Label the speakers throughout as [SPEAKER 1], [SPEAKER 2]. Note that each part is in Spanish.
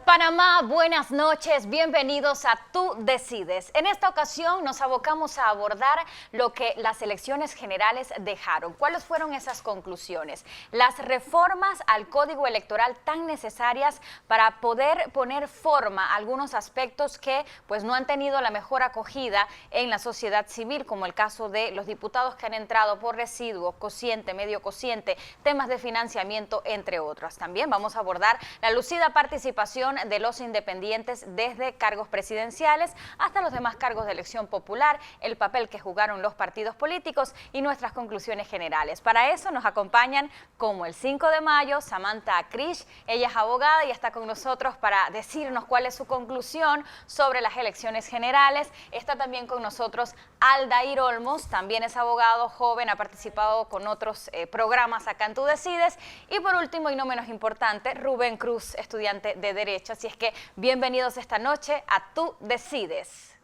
[SPEAKER 1] Panamá, buenas noches, bienvenidos a Tú Decides. En esta ocasión nos abocamos a abordar lo que las elecciones generales dejaron. ¿Cuáles fueron esas conclusiones? Las reformas al Código Electoral tan necesarias para poder poner forma a algunos aspectos que pues no han tenido la mejor acogida en la sociedad civil, como el caso de los diputados que han entrado por residuo, cociente, medio cociente, temas de financiamiento, entre otros. También vamos a abordar la lucida participación de los independientes desde cargos presidenciales hasta los demás cargos de elección popular, el papel que jugaron los partidos políticos y nuestras conclusiones generales. Para eso nos acompañan, como el 5 de mayo, Samantha Acrish. Ella es abogada y está con nosotros para decirnos cuál es su conclusión sobre las elecciones generales. Está también con nosotros Aldair Olmos, también es abogado joven, ha participado con otros programas acá en Tú Decides. Y por último y no menos importante, Rubén Cruz, estudiante de Derecho. Así es que bienvenidos esta noche a Tú Decides.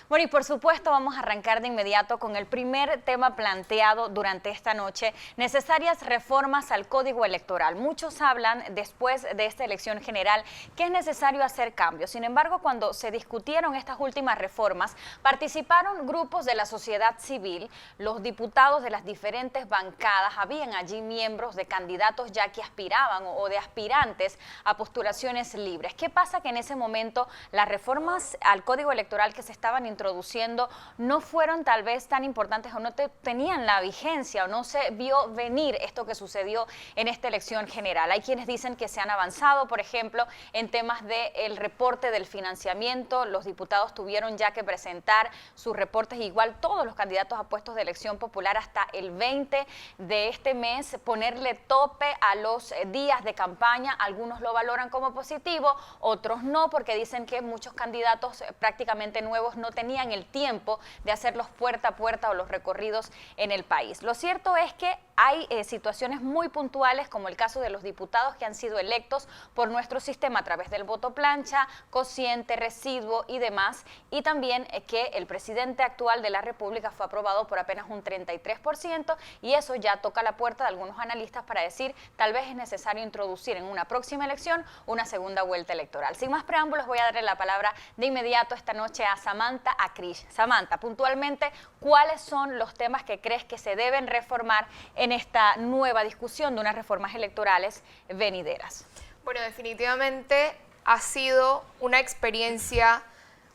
[SPEAKER 1] Bueno, y por supuesto vamos a arrancar de inmediato con el primer tema planteado durante esta noche, necesarias reformas al Código Electoral. Muchos hablan después de esta elección general que es necesario hacer cambios. Sin embargo, cuando se discutieron estas últimas reformas, participaron grupos de la sociedad civil, los diputados de las diferentes bancadas, habían allí miembros de candidatos ya que aspiraban o de aspirantes a postulaciones libres. ¿Qué pasa? Que en ese momento las reformas al Código Electoral que se estaban introduciendo no fueron tal vez tan importantes o no tenían la vigencia o no se vio venir esto que sucedió en esta elección general. Hay quienes dicen que se han avanzado, por ejemplo, en temas del reporte del financiamiento. Los diputados tuvieron ya que presentar sus reportes, igual todos los candidatos a puestos de elección popular hasta el 20 de este mes, ponerle tope a los días de campaña. Algunos lo valoran como positivo, otros no, porque dicen que muchos candidatos prácticamente nuevos no tenían el tiempo de hacer los puerta a puerta o los recorridos en el país. Lo cierto es que hay situaciones muy puntuales, como el caso de los diputados que han sido electos por nuestro sistema a través del voto plancha, cociente, residuo y demás, y también que el presidente actual de la República fue aprobado por apenas un 33%, y eso ya toca la puerta de algunos analistas para decir tal vez es necesario introducir en una próxima elección una segunda vuelta electoral. Sin más preámbulos, voy a darle la palabra de inmediato esta noche a Samantha Acrish. Samantha, puntualmente, ¿cuáles son los temas que crees que se deben reformar en esta nueva discusión de unas reformas electorales venideras?
[SPEAKER 2] Bueno, definitivamente ha sido una experiencia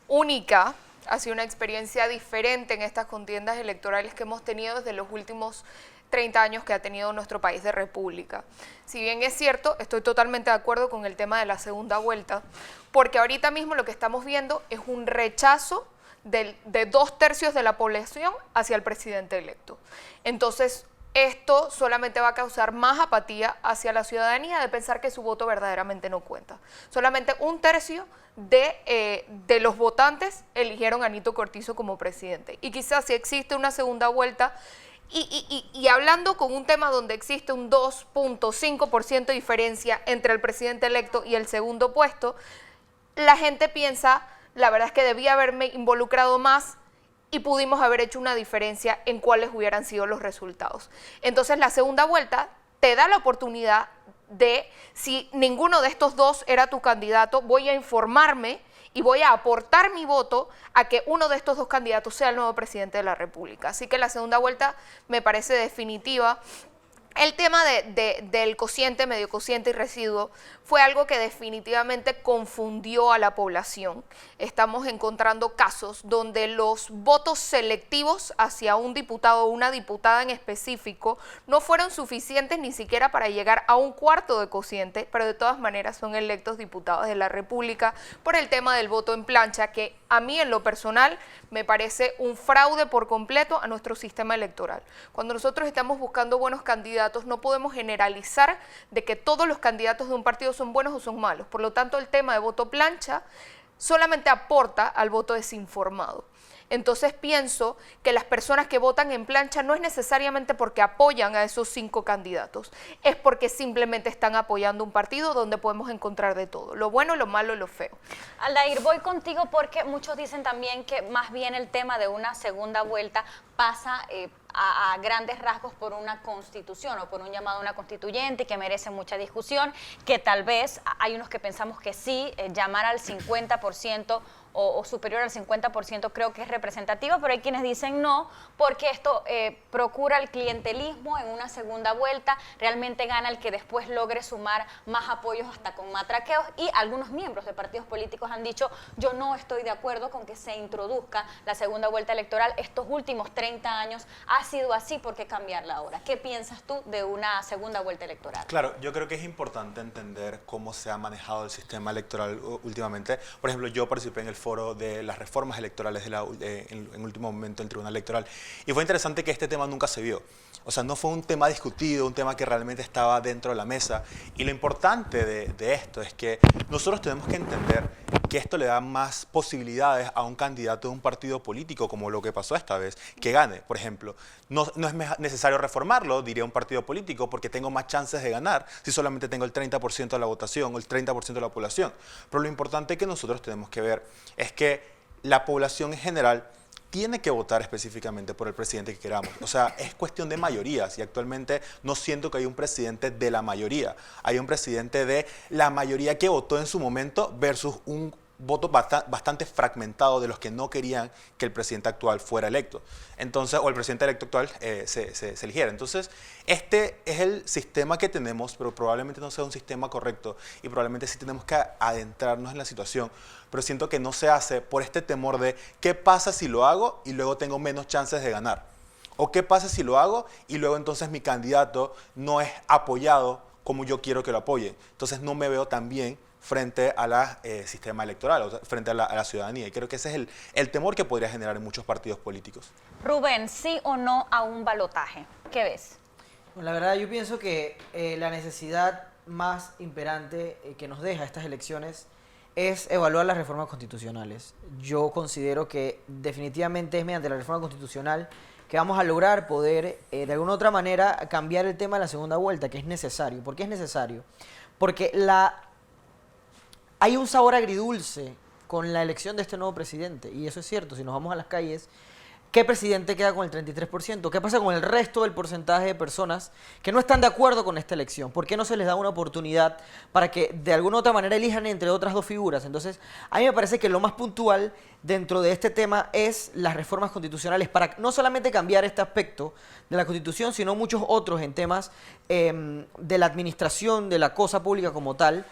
[SPEAKER 2] única, ha sido una experiencia diferente en estas contiendas electorales que hemos tenido desde los últimos 30 años que ha tenido nuestro país de república. Si bien es cierto, estoy totalmente de acuerdo con el tema de la segunda vuelta, porque ahorita mismo lo que estamos viendo es un rechazo de 2/3 de la población hacia el presidente electo. Entonces, esto solamente va a causar más apatía hacia la ciudadanía de pensar que su voto verdaderamente no cuenta. Solamente 1/3 de los votantes eligieron a Nito Cortizo como presidente. Y quizás si existe una segunda vuelta, y hablando con un tema donde existe un 2.5% de diferencia entre el presidente electo y el segundo puesto, la gente piensa, la verdad es que debía haberme involucrado más y pudimos haber hecho una diferencia en cuáles hubieran sido los resultados. Entonces la segunda vuelta te da la oportunidad de, si ninguno de estos dos era tu candidato, voy a informarme y voy a aportar mi voto a que uno de estos dos candidatos sea el nuevo presidente de la República. Así que la segunda vuelta me parece definitiva. El tema del cociente, medio cociente y residuo fue algo que definitivamente confundió a la población. Estamos encontrando casos donde los votos selectivos hacia un diputado o una diputada en específico no fueron suficientes ni siquiera para llegar a 1/4 de cociente, pero de todas maneras son electos diputados de la República por el tema del voto en plancha, que a mí en lo personal me parece un fraude por completo a nuestro sistema electoral. Cuando nosotros estamos buscando buenos candidatos, no podemos generalizar de que todos los candidatos de un partido son buenos o son malos. Por lo tanto, el tema de voto plancha solamente aporta al voto desinformado. Entonces pienso que las personas que votan en plancha no es necesariamente porque apoyan a esos 5 candidatos, es porque simplemente están apoyando un partido donde podemos encontrar de todo, lo bueno, lo malo, lo feo.
[SPEAKER 1] Aldair, voy contigo porque muchos dicen también que más bien el tema de una segunda vuelta pasa a grandes rasgos por una constitución o por un llamado a una constituyente que merece mucha discusión, que tal vez hay unos que pensamos que sí, llamar al 50% o superior al 50% creo que es representativo, pero hay quienes dicen no, porque esto procura el clientelismo en una segunda vuelta, realmente gana el que después logre sumar más apoyos hasta con matraqueos, y algunos miembros de partidos políticos han dicho, yo no estoy de acuerdo con que se introduzca la segunda vuelta electoral, estos últimos 30 años ha sido así, ¿por qué cambiarla ahora? ¿Qué piensas tú de una segunda vuelta electoral?
[SPEAKER 3] Claro, yo creo que es importante entender cómo se ha manejado el sistema electoral últimamente. Por ejemplo, yo participé en el foro de las reformas electorales en último momento del Tribunal Electoral, y fue interesante que este tema nunca se vio. O sea, no fue un tema discutido, un tema que realmente estaba dentro de la mesa, y lo importante de esto es que nosotros tenemos que entender que esto le da más posibilidades a un candidato de un partido político, como lo que pasó esta vez, que gane. Por ejemplo, no es necesario reformarlo, diría un partido político, porque tengo más chances de ganar si solamente tengo el 30% de la votación o el 30% de la población. Pero lo importante que nosotros tenemos que ver es que la población en general tiene que votar específicamente por el presidente que queramos. O sea, es cuestión de mayorías, y actualmente no siento que hay un presidente de la mayoría. Hay un presidente de la mayoría que votó en su momento versus un voto bastante fragmentado de los que no querían que el presidente actual fuera electo. Entonces, o el presidente electo actual se eligiera. Entonces, este es el sistema que tenemos, pero probablemente no sea un sistema correcto, y probablemente sí tenemos que adentrarnos en la situación, pero siento que no se hace por este temor de ¿qué pasa si lo hago y luego tengo menos chances de ganar? ¿O qué pasa si lo hago y luego entonces mi candidato no es apoyado como yo quiero que lo apoye? Entonces no me veo tan bien frente al sistema electoral, o sea, frente a la ciudadanía. Y creo que ese es el temor que podría generar en muchos partidos políticos.
[SPEAKER 1] Rubén, ¿sí o no a un balotaje? ¿Qué ves?
[SPEAKER 4] Bueno, la verdad, yo pienso que la necesidad más imperante que nos deja estas elecciones es evaluar las reformas constitucionales. Yo considero que definitivamente es mediante la reforma constitucional que vamos a lograr poder, de alguna u otra manera, cambiar el tema de la segunda vuelta, que es necesario. ¿Por qué es necesario? Porque hay un sabor agridulce con la elección de este nuevo presidente, y eso es cierto. Si nos vamos a las calles, ¿qué presidente queda con el 33%? ¿Qué pasa con el resto del porcentaje de personas que no están de acuerdo con esta elección? ¿Por qué no se les da una oportunidad para que de alguna u otra manera elijan entre otras dos figuras? Entonces, a mí me parece que lo más puntual dentro de este tema es las reformas constitucionales, para no solamente cambiar este aspecto de la Constitución, sino muchos otros en temas de la administración, de la cosa pública como tal,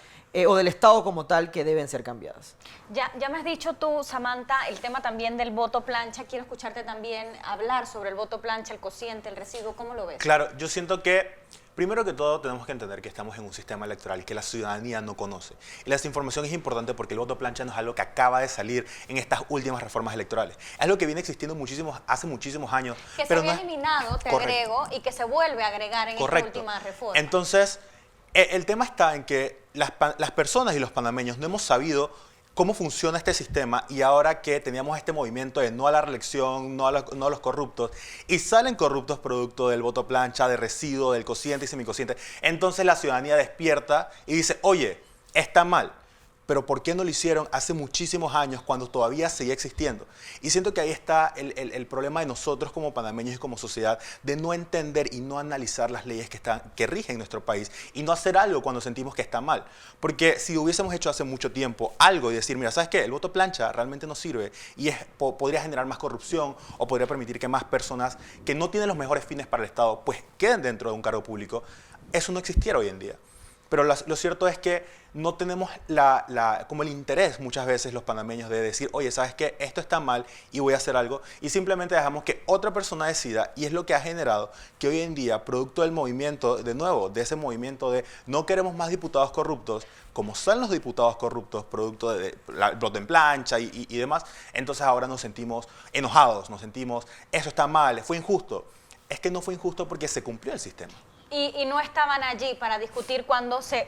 [SPEAKER 4] o del Estado como tal, que deben ser cambiadas.
[SPEAKER 1] Ya me has dicho tú, Samantha, el tema también del voto plancha. Quiero escucharte también hablar sobre el voto plancha, el cociente, el residuo. ¿Cómo lo ves?
[SPEAKER 3] Claro, yo siento que primero que todo tenemos que entender que estamos en un sistema electoral que la ciudadanía no conoce. Y la desinformación es importante porque el voto plancha no es algo que acaba de salir en estas últimas reformas electorales. Es algo que viene existiendo hace muchísimos años.
[SPEAKER 1] Que se había eliminado, te agrego, y que se vuelve a agregar en esta última reforma.
[SPEAKER 3] Entonces, el tema está en que las personas y los panameños no hemos sabido cómo funciona este sistema, y ahora que teníamos este movimiento de no a la reelección, no a los corruptos, y salen corruptos producto del voto plancha, de residuo, del cociente y semicociente, entonces la ciudadanía despierta y dice, oye, está mal. Pero ¿por qué no lo hicieron hace muchísimos años cuando todavía seguía existiendo? Y siento que ahí está el problema de nosotros como panameños y como sociedad, de no entender y no analizar las leyes que rigen nuestro país, y no hacer algo cuando sentimos que está mal. Porque si hubiésemos hecho hace mucho tiempo algo y decir, mira, ¿sabes qué? El voto plancha realmente no sirve y podría generar más corrupción, o podría permitir que más personas que no tienen los mejores fines para el Estado pues queden dentro de un cargo público, eso no existiera hoy en día. Pero lo cierto es que no tenemos como el interés muchas veces los panameños de decir, oye, ¿sabes qué? Esto está mal y voy a hacer algo, y simplemente dejamos que otra persona decida, y es lo que ha generado que hoy en día, producto del movimiento, de nuevo, de ese movimiento de no queremos más diputados corruptos, como son los diputados corruptos, producto de voto en plancha y demás, entonces ahora nos sentimos enojados, nos sentimos, eso está mal, fue injusto. Es que no fue injusto porque se cumplió el sistema.
[SPEAKER 1] y no estaban allí para discutir cuando se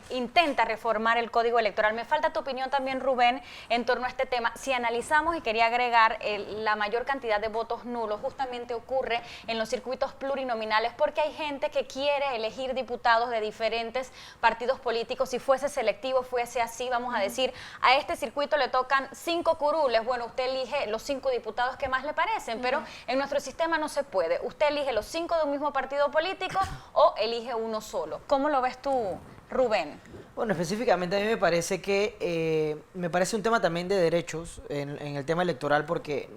[SPEAKER 1] intenta reformar el Código Electoral. Me falta tu opinión también, Rubén, en torno a este tema. Si analizamos, y quería agregar, la mayor cantidad de votos nulos justamente ocurre en los circuitos plurinominales porque hay gente que quiere elegir diputados de diferentes partidos políticos. Si fuese selectivo, fuese así, vamos a decir, a este circuito le tocan 5 curules. Bueno, usted elige los 5 diputados que más le parecen, pero en nuestro sistema no se puede. Usted elige los 5 de un mismo partido político o elige uno solo. ¿Cómo lo ves tú, Rubén?
[SPEAKER 4] Bueno, específicamente a mí me parece que me parece un tema también de derechos en el tema electoral, porque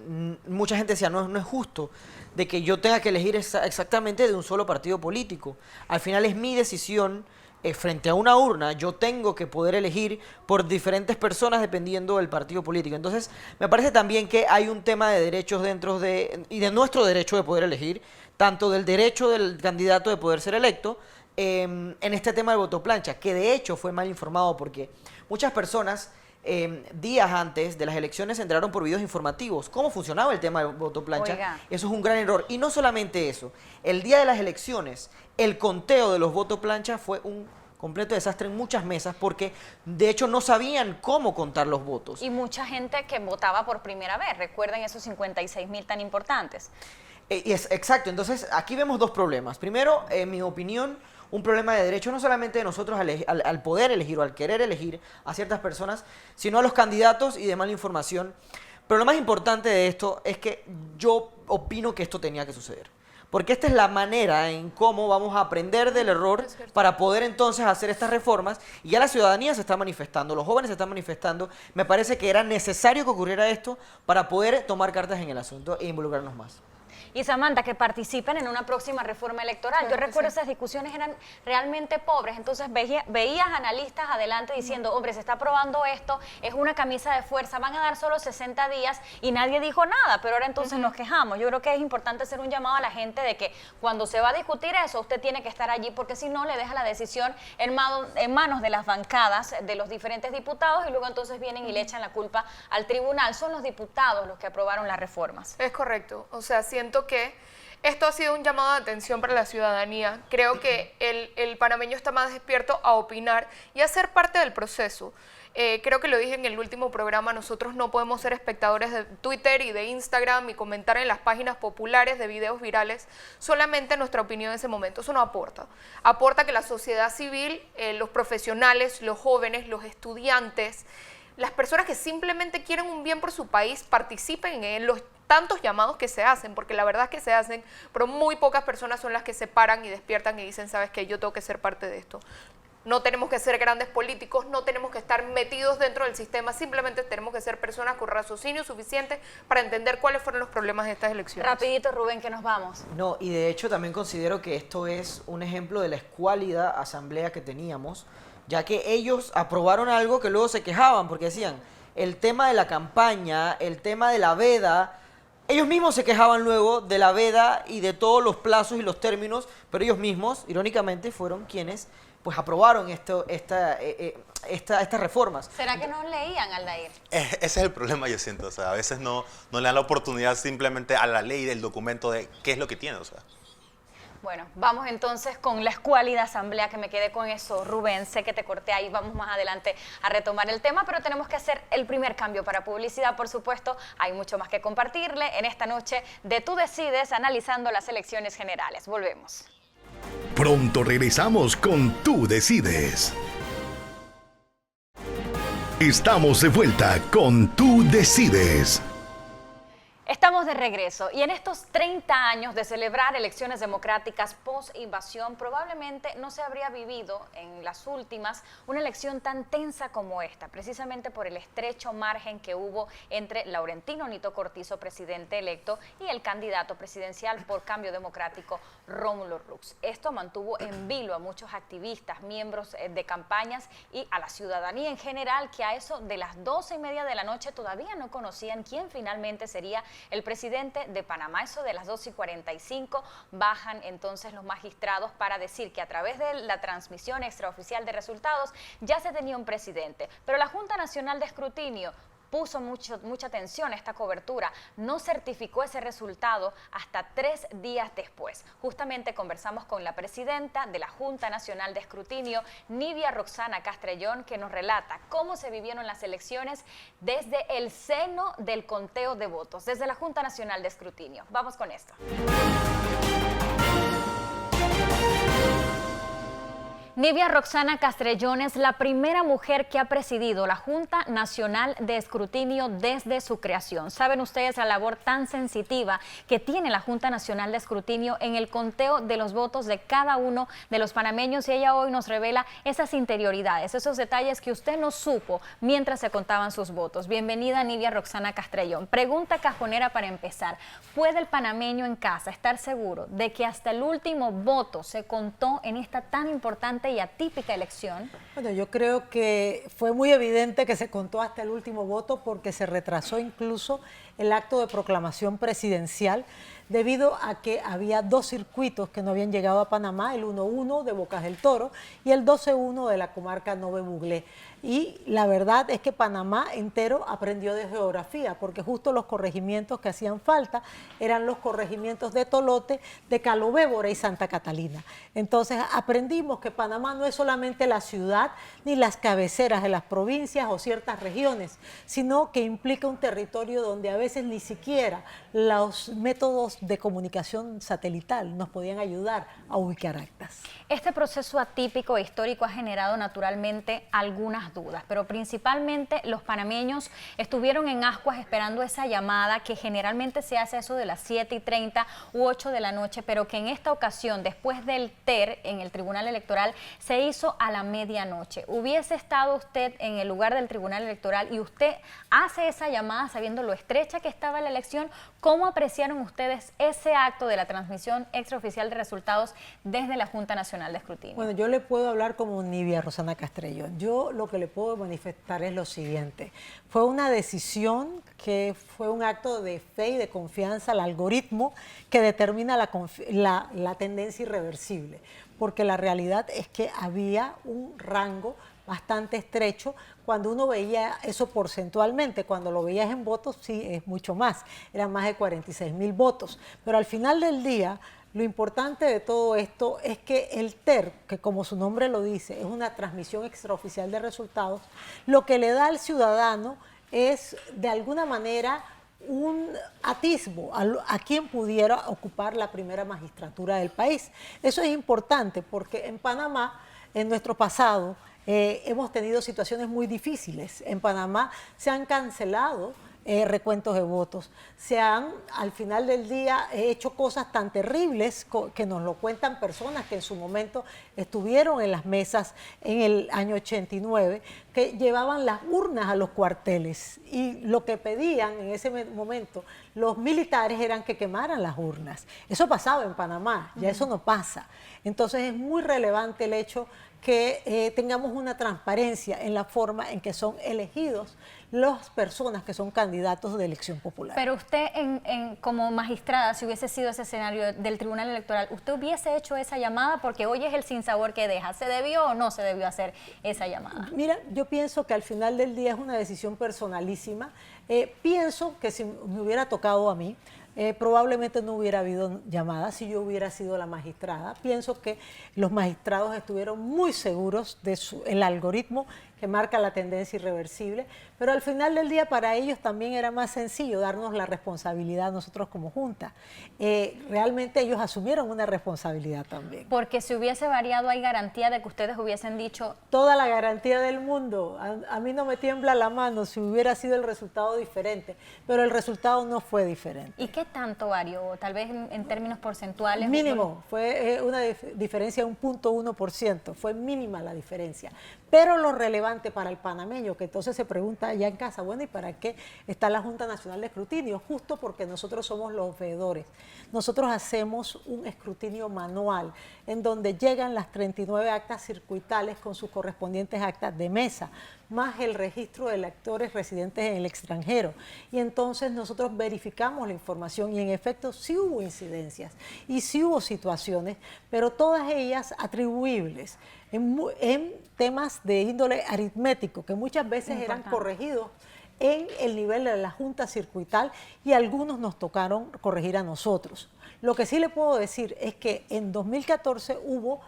[SPEAKER 4] mucha gente decía, no es justo de que yo tenga que elegir exactamente de un solo partido político. Al final es mi decisión frente a una urna, yo tengo que poder elegir por diferentes personas dependiendo del partido político. Entonces, me parece también que hay un tema de derechos dentro y de nuestro derecho de poder elegir, tanto del derecho del candidato de poder ser electo, en este tema del voto plancha, que de hecho fue mal informado porque muchas personas días antes de las elecciones se enteraron por videos informativos cómo funcionaba el tema del voto plancha.
[SPEAKER 1] Oiga.
[SPEAKER 4] Eso es un gran error. Y no solamente eso, el día de las elecciones, el conteo de los votos plancha fue un completo desastre en muchas mesas porque de hecho no sabían cómo contar los votos.
[SPEAKER 1] Y mucha gente que votaba por primera vez, recuerden esos 56,000 tan importantes.
[SPEAKER 4] Exacto, entonces aquí vemos dos problemas. Primero, en mi opinión, un problema de derecho no solamente de nosotros al poder elegir o al querer elegir a ciertas personas, sino a los candidatos y de mala información. Pero lo más importante de esto es que yo opino que esto tenía que suceder. Porque esta es la manera en cómo vamos a aprender del error para poder entonces hacer estas reformas. Y ya la ciudadanía se está manifestando, los jóvenes se están manifestando. Me parece que era necesario que ocurriera esto para poder tomar cartas en el asunto e involucrarnos más.
[SPEAKER 1] Y Samantha, que participen en una próxima reforma electoral.
[SPEAKER 2] Claro,
[SPEAKER 1] Yo recuerdo
[SPEAKER 2] sí.
[SPEAKER 1] esas discusiones eran realmente pobres, entonces veías analistas adelante diciendo, hombre, se está aprobando esto, es una camisa de fuerza, van a dar solo 60 días y nadie dijo nada, pero ahora entonces nos quejamos. Yo creo que es importante hacer un llamado a la gente de que cuando se va a discutir eso, usted tiene que estar allí, porque si no, le deja la decisión en manos de las bancadas de los diferentes diputados y luego entonces vienen y le echan la culpa al tribunal. Son los diputados los que aprobaron las reformas.
[SPEAKER 2] Es correcto, o sea, siento que esto ha sido un llamado de atención para la ciudadanía. Creo que el panameño está más despierto a opinar y a ser parte del proceso. Creo que lo dije en el último programa, nosotros no podemos ser espectadores de Twitter y de Instagram y comentar en las páginas populares de videos virales solamente nuestra opinión en ese momento. Eso no aporta. Aporta que la sociedad civil, los profesionales, los jóvenes, los estudiantes, las personas que simplemente quieren un bien por su país participen en los tantos llamados que se hacen, porque la verdad es que se hacen, pero muy pocas personas son las que se paran y despiertan y dicen, ¿sabes qué? Yo tengo que ser parte de esto. No tenemos que ser grandes políticos, no tenemos que estar metidos dentro del sistema, simplemente tenemos que ser personas con raciocinio suficiente para entender cuáles fueron los problemas de estas elecciones.
[SPEAKER 1] Rapidito, Rubén, que nos vamos.
[SPEAKER 4] No, y de hecho también considero que esto es un ejemplo de la escuálida asamblea que teníamos, ya que ellos aprobaron algo que luego se quejaban, porque decían, el tema de la campaña, el tema de la veda, ellos mismos se quejaban luego de la veda y de todos los plazos y los términos, pero ellos mismos, irónicamente, fueron quienes pues aprobaron estas reformas.
[SPEAKER 1] ¿Será que no leían, Aldair?
[SPEAKER 3] Ese es el problema, yo siento. O sea, a veces no le dan la oportunidad simplemente a la ley del documento de qué es lo que tiene. O sea.
[SPEAKER 1] Bueno, vamos entonces con la escuálida asamblea, que me quedé con eso, Rubén, sé que te corté ahí, vamos más adelante a retomar el tema, pero tenemos que hacer el primer cambio para publicidad, por supuesto, hay mucho más que compartirle en esta noche de Tú Decides, analizando las elecciones generales. Volvemos.
[SPEAKER 5] Pronto regresamos con Tú Decides. Estamos de vuelta con Tú Decides.
[SPEAKER 1] Estamos de regreso y en estos 30 años de celebrar elecciones democráticas post-invasión, probablemente no se habría vivido en las últimas una elección tan tensa como esta, precisamente por el estrecho margen que hubo entre Laurentino Nito Cortizo, presidente electo, y el candidato presidencial por Cambio Democrático, Rómulo Rux. Esto mantuvo en vilo a muchos activistas, miembros de campañas y a la ciudadanía en general, que a eso de las 12:30 de la noche todavía no conocían quién finalmente sería el presidente de Panamá. Eso de las 2:45 bajan entonces los magistrados para decir que a través de la transmisión extraoficial de resultados ya se tenía un presidente, pero la Junta Nacional de Escrutinio puso mucha atención a esta cobertura, no certificó ese resultado hasta 3 días después. Justamente conversamos con la presidenta de la Junta Nacional de Escrutinio, Nivia Roxana Castrellón, que nos relata cómo se vivieron las elecciones desde el seno del conteo de votos, desde la Junta Nacional de Escrutinio. Vamos con esto. Nivia Roxana Castrellón es la primera mujer que ha presidido la Junta Nacional de Escrutinio desde su creación. Saben ustedes la labor tan sensitiva que tiene la Junta Nacional de Escrutinio en el conteo de los votos de cada uno de los panameños, y ella hoy nos revela esas interioridades, esos detalles que usted no supo mientras se contaban sus votos. Bienvenida, Nivia Roxana Castrellón. Pregunta cajonera para empezar. ¿Puede el panameño en casa estar seguro de que hasta el último voto se contó en esta tan importante y atípica elección?
[SPEAKER 6] Bueno, yo creo que fue muy evidente que se contó hasta el último voto, porque se retrasó incluso el acto de proclamación presidencial debido a que había 2 circuitos que no habían llegado a Panamá, el 1-1 de Bocas del Toro y el 12-1 de la comarca Nove Buglé. Y la verdad es que Panamá entero aprendió de geografía, porque justo los corregimientos que hacían falta eran los corregimientos de Tolote, de Calobébora y Santa Catalina. Entonces aprendimos que Panamá no es solamente la ciudad ni las cabeceras de las provincias o ciertas regiones, sino que implica un territorio donde a veces ni siquiera los métodos de comunicación satelital nos podían ayudar a ubicar actas.
[SPEAKER 1] Este proceso atípico e histórico ha generado naturalmente algunas dudas, pero principalmente los panameños estuvieron en ascuas esperando esa llamada que generalmente se hace eso de las 7:30 u 8 de la noche, pero que en esta ocasión, después del TER en el Tribunal Electoral, se hizo a la medianoche. ¿Hubiese estado usted en el lugar del Tribunal Electoral y usted hace esa llamada sabiendo lo estrecha que estaba la elección? ¿Cómo apreciaron ustedes ese acto de la transmisión extraoficial de resultados desde la Junta Nacional de Escrutinio?
[SPEAKER 6] Bueno, yo le puedo hablar como Nivia Roxana Castrellón. Yo lo que le puedo manifestar es lo siguiente. Fue una decisión que fue un acto de fe y de confianza al algoritmo que determina la tendencia irreversible, porque la realidad es que había un rango bastante estrecho. Cuando uno veía eso porcentualmente, cuando lo veías en votos, sí, es mucho más, eran más de 46.000 votos, pero al final del día, lo importante de todo esto es que el TER, que como su nombre lo dice, es una transmisión extraoficial de resultados, lo que le da al ciudadano es, de alguna manera, un atisbo a quien pudiera ocupar la primera magistratura del país. Eso es importante porque en Panamá, en nuestro pasado, hemos tenido situaciones muy difíciles. En Panamá se han cancelado recuentos de votos, se han al final del día hecho cosas tan terribles que nos lo cuentan personas que en su momento estuvieron en las mesas en el año 89, que llevaban las urnas a los cuarteles y lo que pedían en ese momento los militares eran que quemaran las urnas. Eso pasaba en Panamá, ya eso no pasa. Entonces es muy relevante el hecho que tengamos una transparencia en la forma en que son elegidos las personas que son candidatos de elección popular.
[SPEAKER 1] Pero usted, como magistrada, si hubiese sido ese escenario del Tribunal Electoral, ¿usted hubiese hecho esa llamada? Porque hoy es el sinsabor que deja. ¿Se debió o no se debió hacer esa llamada?
[SPEAKER 6] Mira, yo pienso que al final del día es una decisión personalísima. Pienso que si me hubiera tocado a mí, probablemente no hubiera habido llamada si yo hubiera sido la magistrada. Pienso que los magistrados estuvieron muy seguros de el algoritmo que marca la tendencia irreversible, pero al final del día para ellos también era más sencillo darnos la responsabilidad a nosotros como Junta. Realmente ellos asumieron una responsabilidad también.
[SPEAKER 1] Porque si hubiese variado, ¿hay garantía de que ustedes hubiesen dicho?
[SPEAKER 6] Toda la garantía del mundo. A mí no me tiembla la mano si hubiera sido el resultado diferente, pero el resultado no fue diferente.
[SPEAKER 1] ¿Y qué tanto varió? Tal vez en términos porcentuales.
[SPEAKER 6] Mínimo, fue una diferencia de 1.1%, fue mínima la diferencia. Pero lo relevante para el panameño, que entonces se pregunta allá en casa, bueno, ¿y para qué está la Junta Nacional de Escrutinio? Justo porque nosotros somos los veedores. Nosotros hacemos un escrutinio manual en donde llegan las 39 actas circuitales con sus correspondientes actas de mesa, más el registro de electores residentes en el extranjero. Y entonces nosotros verificamos la información y en efecto sí hubo incidencias y sí hubo situaciones, pero todas ellas atribuibles en temas de índole aritmético, que muchas veces eran corregidos en el nivel de la Junta Circuital y algunos nos tocaron corregir a nosotros. Lo que sí le puedo decir es que en 2014 hubo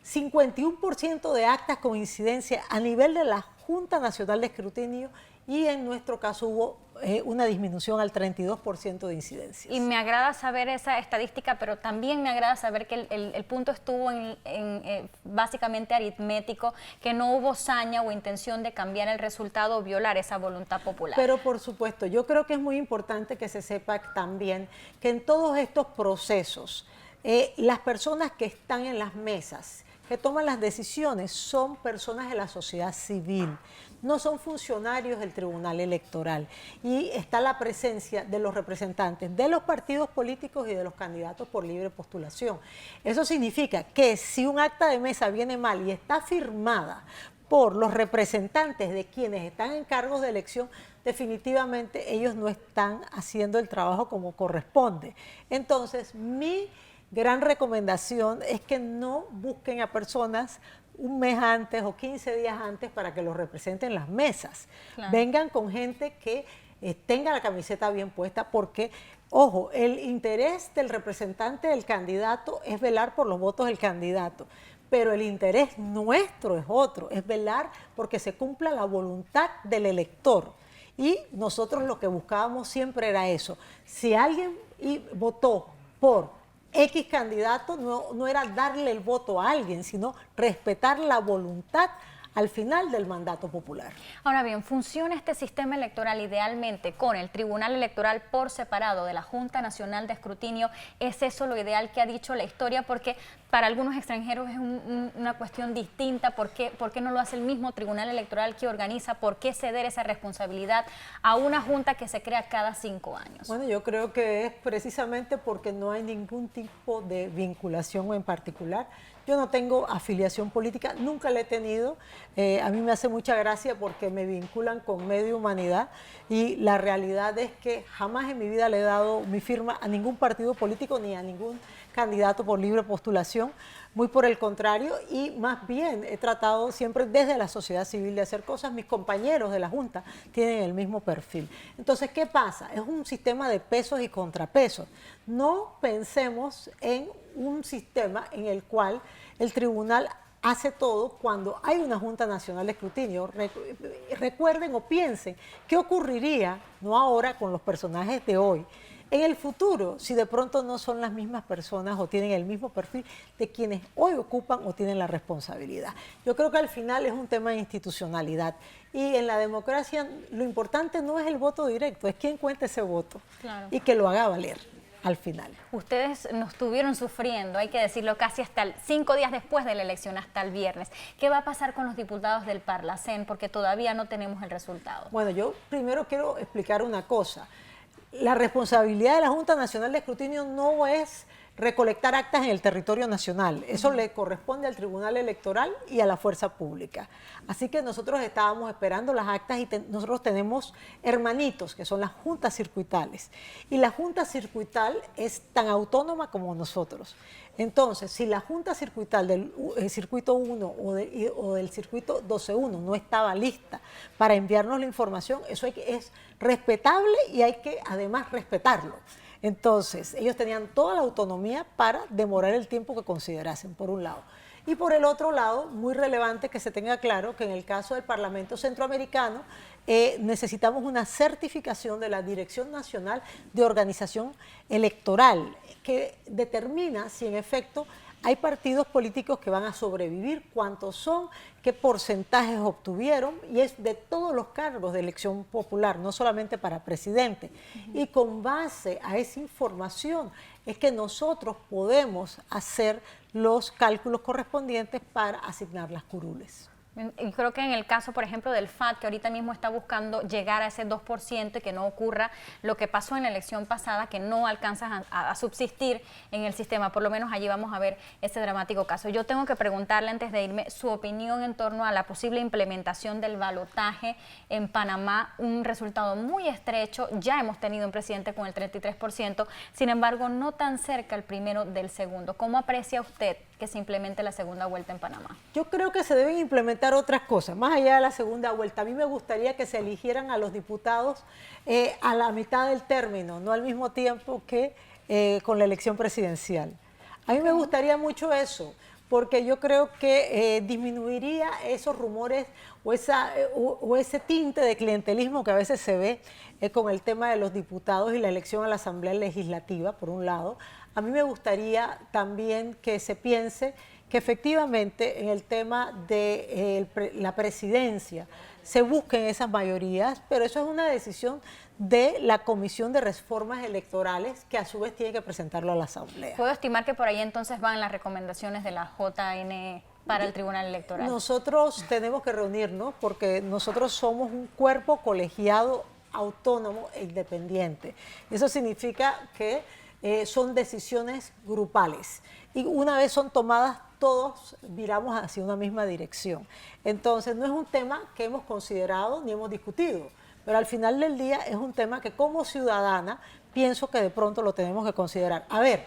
[SPEAKER 6] 51% de actas con incidencia a nivel de la Junta Nacional de Escrutinio y en nuestro caso hubo una disminución al 32% de incidencias.
[SPEAKER 1] Y me agrada saber esa estadística, pero también me agrada saber que el punto estuvo en básicamente aritmético, que no hubo saña o intención de cambiar el resultado o violar esa voluntad popular.
[SPEAKER 6] Pero por supuesto, yo creo que es muy importante que se sepa también que en todos estos procesos, las personas que están en las mesas, que toman las decisiones, son personas de la sociedad civil, no son funcionarios del Tribunal Electoral. Y está la presencia de los representantes de los partidos políticos y de los candidatos por libre postulación. Eso significa que si un acta de mesa viene mal y está firmada por los representantes de quienes están en cargos de elección, definitivamente ellos no están haciendo el trabajo como corresponde. Entonces, mi gran recomendación es que no busquen a personas un mes antes o 15 días antes para que los representen en las mesas. Claro. Vengan con gente que tenga la camiseta bien puesta porque, ojo, el interés del representante del candidato es velar por los votos del candidato, pero el interés nuestro es otro, es velar porque se cumpla la voluntad del elector. Y nosotros lo que buscábamos siempre era eso. Si alguien votó por X candidato, no era darle el voto a alguien, sino respetar la voluntad al final del mandato popular.
[SPEAKER 1] Ahora bien, ¿funciona este sistema electoral idealmente con el Tribunal Electoral por separado de la Junta Nacional de Escrutinio? ¿Es eso lo ideal que ha dicho la historia? Porque para algunos extranjeros es una cuestión distinta. ¿Por qué no lo hace el mismo Tribunal Electoral que organiza? ¿Por qué ceder esa responsabilidad a una junta que se crea cada 5 años?
[SPEAKER 6] Bueno, yo creo que es precisamente porque no hay ningún tipo de vinculación en particular. Yo no tengo afiliación política, nunca la he tenido. A mí me hace mucha gracia porque me vinculan con Medio Humanidad y la realidad es que jamás en mi vida le he dado mi firma a ningún partido político ni a ningún candidato por libre postulación, muy por el contrario, y más bien he tratado siempre desde la sociedad civil de hacer cosas. Mis compañeros de la Junta tienen el mismo perfil. Entonces, ¿qué pasa? Es un sistema de pesos y contrapesos. No pensemos en un sistema en el cual el tribunal hace todo cuando hay una Junta Nacional de Escrutinio. Recuerden o piensen qué ocurriría, no ahora con los personajes de hoy, en el futuro, si de pronto no son las mismas personas o tienen el mismo perfil de quienes hoy ocupan o tienen la responsabilidad. Yo creo que al final es un tema de institucionalidad y en la democracia lo importante no es el voto directo, es quién cuenta ese voto. Claro. Y que lo haga valer al final.
[SPEAKER 1] Ustedes nos estuvieron sufriendo, hay que decirlo, casi hasta 5 días después de la elección, hasta el viernes. ¿Qué va a pasar con los diputados del Parlacén? Porque todavía no tenemos el resultado.
[SPEAKER 6] Bueno, yo primero quiero explicar una cosa. La responsabilidad de la Junta Nacional de Escrutinio no es recolectar actas en el territorio nacional. Eso le corresponde al Tribunal Electoral y a la fuerza pública. Así que nosotros estábamos esperando las actas y nosotros tenemos hermanitos, que son las juntas circuitales. Y la Junta Circuital es tan autónoma como nosotros. Entonces, si la Junta Circuital del Circuito 1 o del Circuito 12-1 no estaba lista para enviarnos la información, eso es respetable y hay que además respetarlo. Entonces, ellos tenían toda la autonomía para demorar el tiempo que considerasen, por un lado. Y por el otro lado, muy relevante que se tenga claro que en el caso del Parlamento Centroamericano necesitamos una certificación de la Dirección Nacional de Organización Electoral que determina si en efecto hay partidos políticos que van a sobrevivir, cuántos son, qué porcentajes obtuvieron, y es de todos los cargos de elección popular, no solamente para presidente. Y con base a esa información es que nosotros podemos hacer los cálculos correspondientes para asignar las curules.
[SPEAKER 1] Y creo que en el caso, por ejemplo, del FAT, que ahorita mismo está buscando llegar a ese 2% y que no ocurra lo que pasó en la elección pasada, que no alcanza a subsistir en el sistema. Por lo menos allí vamos a ver ese dramático caso. Yo tengo que preguntarle antes de irme su opinión en torno a la posible implementación del balotaje en Panamá, un resultado muy estrecho. Ya hemos tenido un presidente con el 33%, sin embargo, no tan cerca el primero del segundo. ¿Cómo aprecia usted que se implemente la segunda vuelta en Panamá?
[SPEAKER 6] Yo creo que se deben implementar otras cosas, más allá de la segunda vuelta. A mí me gustaría que se eligieran a los diputados a la mitad del término, no al mismo tiempo que con la elección presidencial. A mí me gustaría mucho eso, porque yo creo que disminuiría esos rumores o ese tinte de clientelismo que a veces se ve con el tema de los diputados y la elección a la Asamblea Legislativa, por un lado. A mí me gustaría también que se piense que efectivamente en el tema de la presidencia se busquen esas mayorías, pero eso es una decisión de la Comisión de Reformas Electorales, que a su vez tiene que presentarlo a la Asamblea.
[SPEAKER 1] ¿Puedo estimar que por ahí entonces van las recomendaciones de la JN para el Tribunal Electoral?
[SPEAKER 6] Nosotros tenemos que reunirnos porque nosotros somos un cuerpo colegiado, autónomo e independiente. Eso significa que son decisiones grupales y una vez son tomadas todos viramos hacia una misma dirección. Entonces no es un tema que hemos considerado ni hemos discutido, pero al final del día es un tema que como ciudadana pienso que de pronto lo tenemos que considerar. A ver,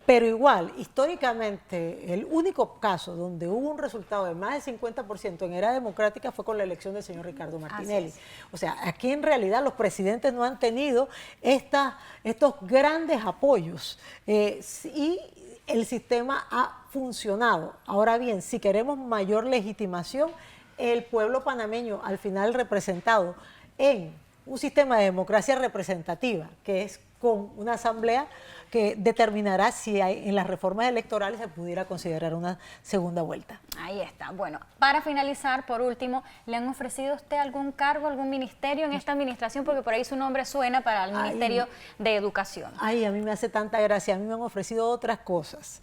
[SPEAKER 6] pero igual, históricamente, el único caso donde hubo un resultado de más del 50% en era democrática fue con la elección del señor Ricardo Martinelli. O sea, aquí en realidad los presidentes no han tenido estos grandes apoyos y el sistema ha funcionado. Ahora bien, si queremos mayor legitimación, el pueblo panameño, al final representado en un sistema de democracia representativa, que es con una asamblea que determinará si en las reformas electorales se pudiera considerar una segunda vuelta.
[SPEAKER 1] Ahí está. Bueno, para finalizar, por último, ¿le han ofrecido a usted algún cargo, algún ministerio en esta administración? Porque por ahí su nombre suena para el Ministerio de Educación.
[SPEAKER 6] Ay, a mí me hace tanta gracia. A mí me han ofrecido otras cosas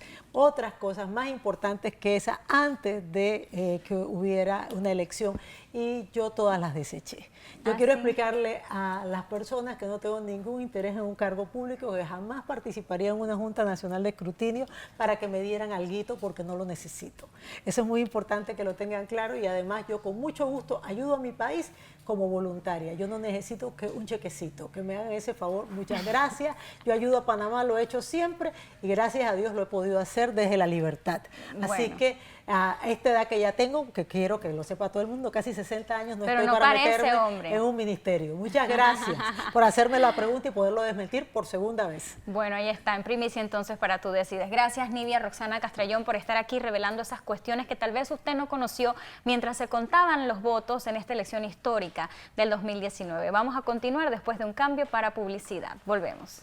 [SPEAKER 6] más importantes que esa antes de que hubiera una elección y yo todas las deseché. Yo quiero explicarle a las personas que no tengo ningún interés en un cargo público, que jamás participaría en una Junta Nacional de Escrutinio para que me dieran alguito porque no lo necesito. Eso es muy importante que lo tengan claro y además yo con mucho gusto ayudo a mi país como voluntaria. Yo no necesito que un chequecito, que me hagan ese favor. Muchas gracias. Yo ayudo a Panamá, lo he hecho siempre y gracias a Dios lo he podido hacer desde la libertad. Así que a esta edad que ya tengo, que quiero que lo sepa todo el mundo, casi 60 años, no estoy para meterme en un ministerio. Muchas gracias por hacerme la pregunta y poderlo desmentir por segunda vez.
[SPEAKER 1] Bueno, ahí está, en primicia entonces para Tú Decides. Gracias, Nidia Roxana Castrellón, por estar aquí revelando esas cuestiones que tal vez usted no conoció mientras se contaban los votos en esta elección histórica del 2019. Vamos a continuar después de un cambio para publicidad. Volvemos.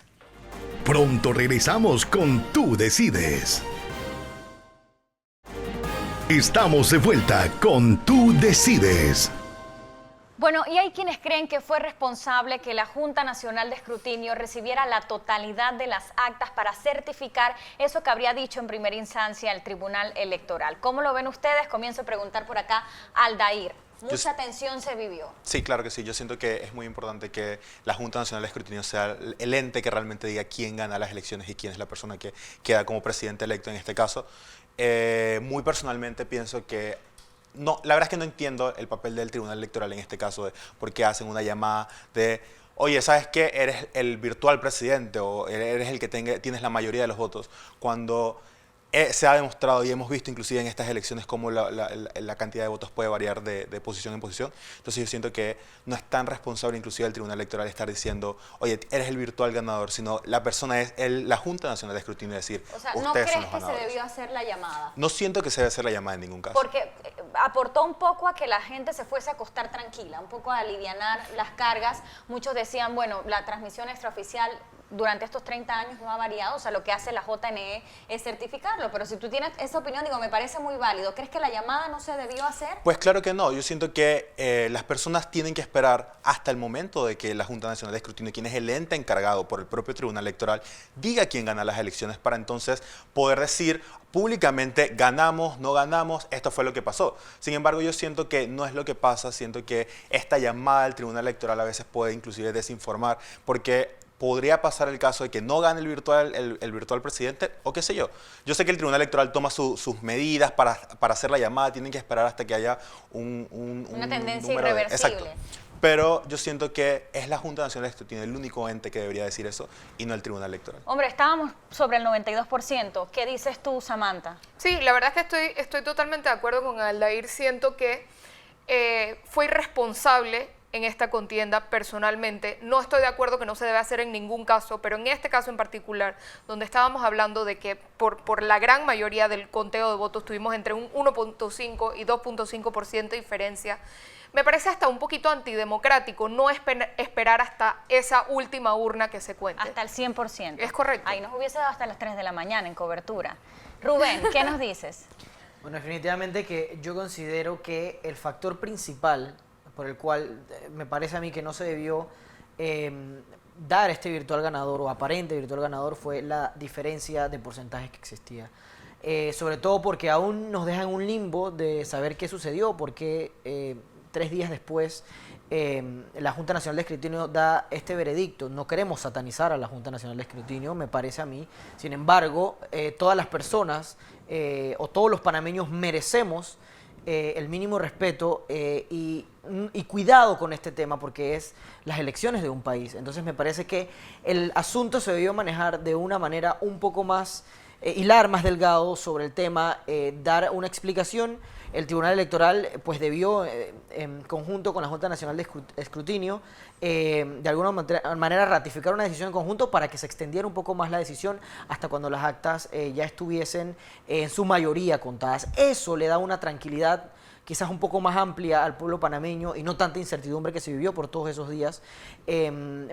[SPEAKER 5] Pronto regresamos con Tú Decides. Estamos de vuelta con Tú Decides.
[SPEAKER 1] Bueno, y hay quienes creen que fue responsable que la Junta Nacional de Escrutinio recibiera la totalidad de las actas para certificar eso que habría dicho en primera instancia el Tribunal Electoral. ¿Cómo lo ven ustedes? Comienzo a preguntar por acá al Aldair. Mucha tensión se vivió.
[SPEAKER 3] Sí, claro que sí. Yo siento que es muy importante que la Junta Nacional de Escrutinio sea el ente que realmente diga quién gana las elecciones y quién es la persona que queda como presidente electo en este caso. Muy personalmente pienso que no, la verdad es que no entiendo el papel del Tribunal Electoral en este caso, de por qué hacen una llamada de, oye, ¿sabes qué? Eres el virtual presidente o eres el que tienes la mayoría de los votos, cuando se ha demostrado y hemos visto inclusive en estas elecciones cómo la cantidad de votos puede variar de posición en posición. Entonces yo siento que no es tan responsable inclusive el Tribunal Electoral estar diciendo, oye, eres el virtual ganador, sino la persona es la Junta Nacional de Escrutinio, decir,
[SPEAKER 1] o sea,
[SPEAKER 3] ¿no crees
[SPEAKER 1] que se debió hacer la llamada?
[SPEAKER 3] No siento que se debe hacer la llamada en ningún caso.
[SPEAKER 1] Porque aportó un poco a que la gente se fuese a acostar tranquila, un poco a alivianar las cargas. Muchos decían, bueno, la transmisión extraoficial durante estos 30 años no ha variado, o sea, lo que hace la JNE es certificarlo, pero si tú tienes esa opinión, digo, me parece muy válido. ¿Crees que la llamada no se debió hacer?
[SPEAKER 3] Pues claro que no, yo siento que las personas tienen que esperar hasta el momento de que la Junta Nacional de Escrutinio, quien es el ente encargado por el propio Tribunal Electoral, diga quién gana las elecciones para entonces poder decir públicamente, ganamos, no ganamos, esto fue lo que pasó. Sin embargo, yo siento que no es lo que pasa, siento que esta llamada del Tribunal Electoral a veces puede inclusive desinformar, porque podría pasar el caso de que no gane el virtual presidente o qué sé yo. Yo sé que el Tribunal Electoral toma sus medidas para hacer la llamada, tienen que esperar hasta que haya una
[SPEAKER 1] tendencia irreversible.
[SPEAKER 3] Exacto. pero yo siento que es la Junta Nacional de Escrutinio el único ente que debería decir eso y no el Tribunal Electoral.
[SPEAKER 1] Hombre, estábamos sobre el 92%. ¿Qué dices tú, Samantha?
[SPEAKER 2] Sí, la verdad es que estoy totalmente de acuerdo con Aldair. Siento que fue irresponsable en esta contienda personalmente. No estoy de acuerdo que no se debe hacer en ningún caso, pero en este caso en particular, donde estábamos hablando de que por la gran mayoría del conteo de votos tuvimos entre un 1.5 y 2.5% de diferencia, me parece hasta un poquito antidemocrático no esperar hasta esa última urna que se cuente.
[SPEAKER 1] Hasta el 100%.
[SPEAKER 2] Es correcto.
[SPEAKER 1] Ahí nos hubiese dado hasta las 3 de la mañana en cobertura. Rubén, ¿qué nos dices?
[SPEAKER 4] Bueno, definitivamente que yo considero que el factor principal por el cual me parece a mí que no se debió dar este virtual ganador o aparente virtual ganador fue la diferencia de porcentajes que existía. Sobre todo porque aún nos deja en un limbo de saber qué sucedió, porque 3 días después la Junta Nacional de Escrutinio da este veredicto. No queremos satanizar a la Junta Nacional de Escrutinio, me parece a mí. Sin embargo, todas las personas o todos los panameños merecemos el mínimo respeto y cuidado con este tema, porque es las elecciones de un país. Entonces me parece que el asunto se debió manejar de una manera un poco más, hilar más delgado sobre el tema, dar una explicación. El Tribunal Electoral pues debió, en conjunto con la Junta Nacional de Escrutinio, de alguna manera ratificar una decisión en conjunto para que se extendiera un poco más la decisión hasta cuando las actas ya estuviesen en su mayoría contadas. Eso le da una tranquilidad quizás un poco más amplia al pueblo panameño y no tanta incertidumbre que se vivió por todos esos días,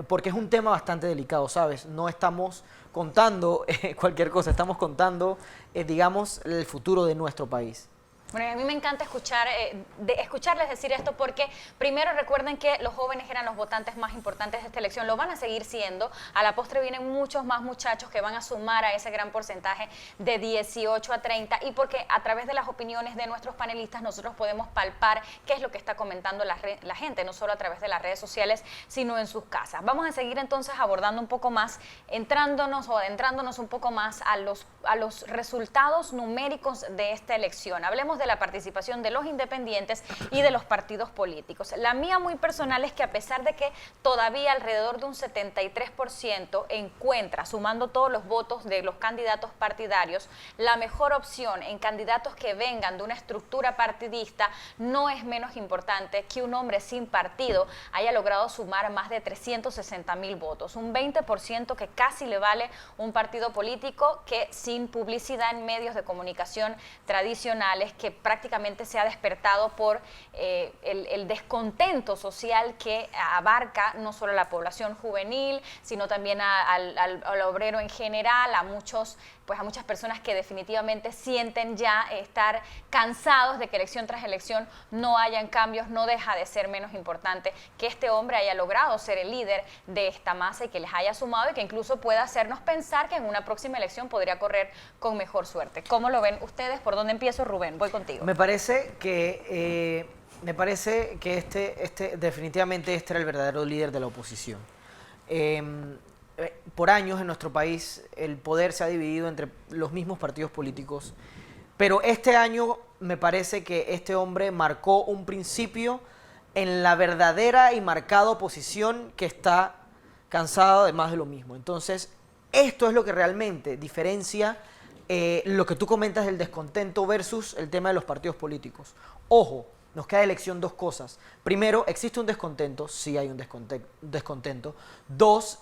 [SPEAKER 4] porque es un tema bastante delicado, ¿sabes? No estamos contando cualquier cosa, estamos contando, digamos, el futuro de nuestro país.
[SPEAKER 1] Bueno, a mí me encanta escucharles decir esto porque primero recuerden que los jóvenes eran los votantes más importantes de esta elección, lo van a seguir siendo. A la postre vienen muchos más muchachos que van a sumar a ese gran porcentaje de 18 a 30 y porque a través de las opiniones de nuestros panelistas nosotros podemos palpar qué es lo que está comentando la gente, no solo a través de las redes sociales, sino en sus casas. Vamos a seguir entonces abordando un poco más, entrándonos o adentrándonos un poco más a los resultados numéricos de esta elección. Hablemos de la participación de los independientes y de los partidos políticos. La mía muy personal es que a pesar de que todavía alrededor de un 73% encuentra, sumando todos los votos de los candidatos partidarios, la mejor opción en candidatos que vengan de una estructura partidista, no es menos importante que un hombre sin partido haya logrado sumar más de 360.000 votos, un 20% que casi le vale un partido político que sin publicidad en medios de comunicación tradicionales, que prácticamente se ha despertado por el descontento social que abarca no solo a la población juvenil, sino también al obrero en general, a muchas personas que definitivamente sienten ya estar cansados de que elección tras elección no hayan cambios. No deja de ser menos importante que este hombre haya logrado ser el líder de esta masa y que les haya sumado y que incluso pueda hacernos pensar que en una próxima elección podría correr con mejor suerte. ¿Cómo lo ven ustedes? ¿Por dónde empiezo, Rubén? Voy contigo.
[SPEAKER 4] Me parece que definitivamente este era el verdadero líder de la oposición. Por años en nuestro país el poder se ha dividido entre los mismos partidos políticos, pero este año me parece que este hombre marcó un principio en la verdadera y marcada oposición que está cansada de más de lo mismo. Entonces, esto es lo que realmente diferencia lo que tú comentas del descontento versus el tema de los partidos políticos. Ojo, nos queda de elección dos cosas. Primero, ¿existe un descontento? Sí hay un descontento. Dos,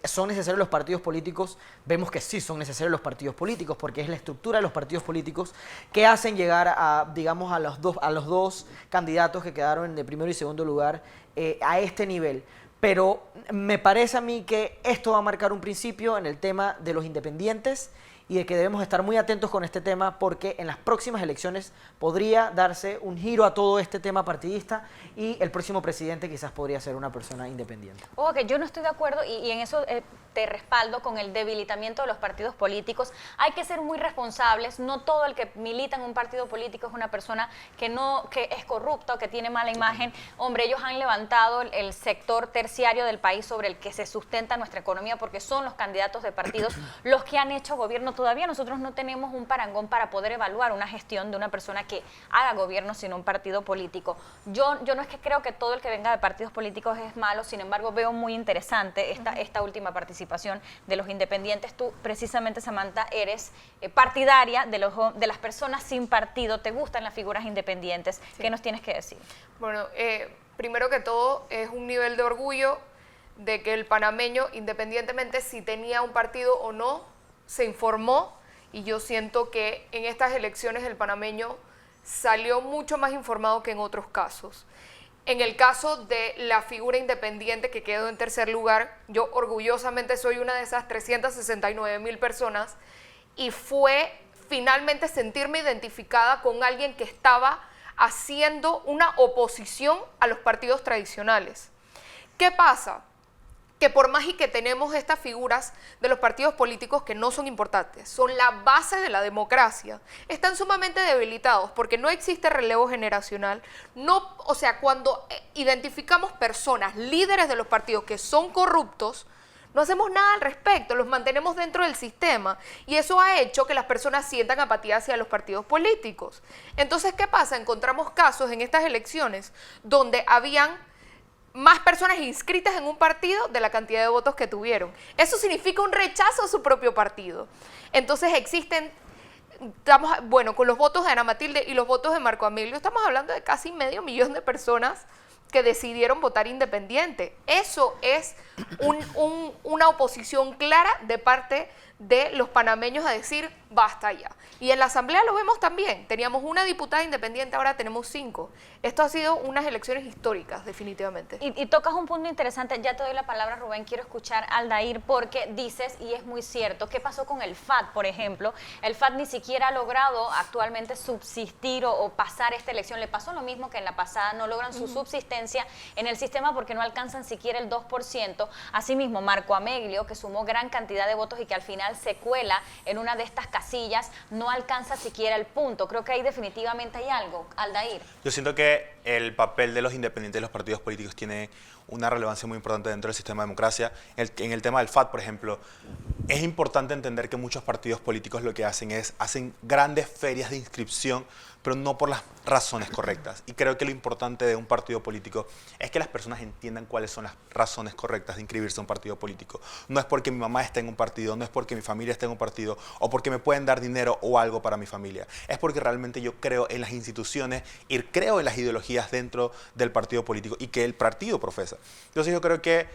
[SPEAKER 4] ¿son necesarios los partidos políticos? Vemos que sí son necesarios los partidos políticos porque es la estructura de los partidos políticos que hacen llegar a, digamos, a los dos candidatos que quedaron de primero y segundo lugar a este nivel. Pero me parece a mí que esto va a marcar un principio en el tema de los independientes y de que debemos estar muy atentos con este tema porque en las próximas elecciones podría darse un giro a todo este tema partidista y el próximo presidente quizás podría ser una persona independiente.
[SPEAKER 1] Ojo, que yo no estoy de acuerdo y en eso te respaldo con el debilitamiento de los partidos políticos. Hay que ser muy responsables. No todo el que milita en un partido político es una persona que es corrupta o que tiene mala imagen. Hombre, ellos han levantado el sector terciario del país sobre el que se sustenta nuestra economía, porque son los candidatos de partidos los que han hecho gobierno. Todavía nosotros no tenemos un parangón para poder evaluar una gestión de una persona que haga gobierno sin un partido político. Yo no es que creo que todo el que venga de partidos políticos es malo, sin embargo veo muy interesante esta última participación de los independientes. Tú precisamente, Samantha, eres partidaria de las personas sin partido, te gustan las figuras independientes. Sí. ¿Qué nos tienes que decir?
[SPEAKER 2] Bueno, primero que todo es un nivel de orgullo de que el panameño, independientemente si tenía un partido o no, se informó, y yo siento que en estas elecciones el panameño salió mucho más informado que en otros casos. En el caso de la figura independiente que quedó en tercer lugar, yo orgullosamente soy una de esas 369,000 personas, y fue finalmente sentirme identificada con alguien que estaba haciendo una oposición a los partidos tradicionales. ¿Qué pasa? Que por más y que tenemos estas figuras de los partidos políticos que no son importantes, son la base de la democracia, están sumamente debilitados porque no existe relevo generacional. No, o sea, cuando identificamos personas, líderes de los partidos que son corruptos, no hacemos nada al respecto, los mantenemos dentro del sistema, y eso ha hecho que las personas sientan apatía hacia los partidos políticos. Entonces, ¿qué pasa? Encontramos casos en estas elecciones donde habían más personas inscritas en un partido de la cantidad de votos que tuvieron. Eso significa un rechazo a su propio partido. Entonces existen, bueno, con los votos de Ana Matilde y los votos de Marco Amelio, estamos hablando de casi 500,000 de personas que decidieron votar independiente. Eso es una oposición clara de parte de los panameños a decir basta ya. Y en la asamblea lo vemos también. Teníamos una diputada independiente, ahora tenemos 5. Esto ha sido unas elecciones históricas, definitivamente.
[SPEAKER 1] Y tocas un punto interesante. Ya te doy la palabra, Rubén. Quiero escuchar a Aldair, porque dices, y es muy cierto, ¿qué pasó con el FAD, por ejemplo? El FAD ni siquiera ha logrado actualmente subsistir o pasar esta elección. Le pasó lo mismo que en la pasada. No logran su subsistencia en el sistema porque no alcanzan siquiera el 2%. Asimismo, Marco Amelio, que sumó gran cantidad de votos y que al final se cuela en una de estas casillas, no alcanza siquiera el punto. Creo que ahí definitivamente hay algo. Aldair.
[SPEAKER 3] Yo siento que el papel de los independientes de los partidos políticos tiene una relevancia muy importante dentro del sistema de democracia. En el tema del FAD, por ejemplo, es importante entender que muchos partidos políticos lo que hacen grandes ferias de inscripción, pero no por las razones correctas. Y creo que lo importante de un partido político es que las personas entiendan cuáles son las razones correctas de inscribirse a un partido político. No es porque mi mamá está en un partido, no es porque mi familia está en un partido, o porque me pueden dar dinero o algo para mi familia. Es porque realmente yo creo en las instituciones y creo en las ideologías dentro del partido político y que el partido profesa. Entonces yo creo que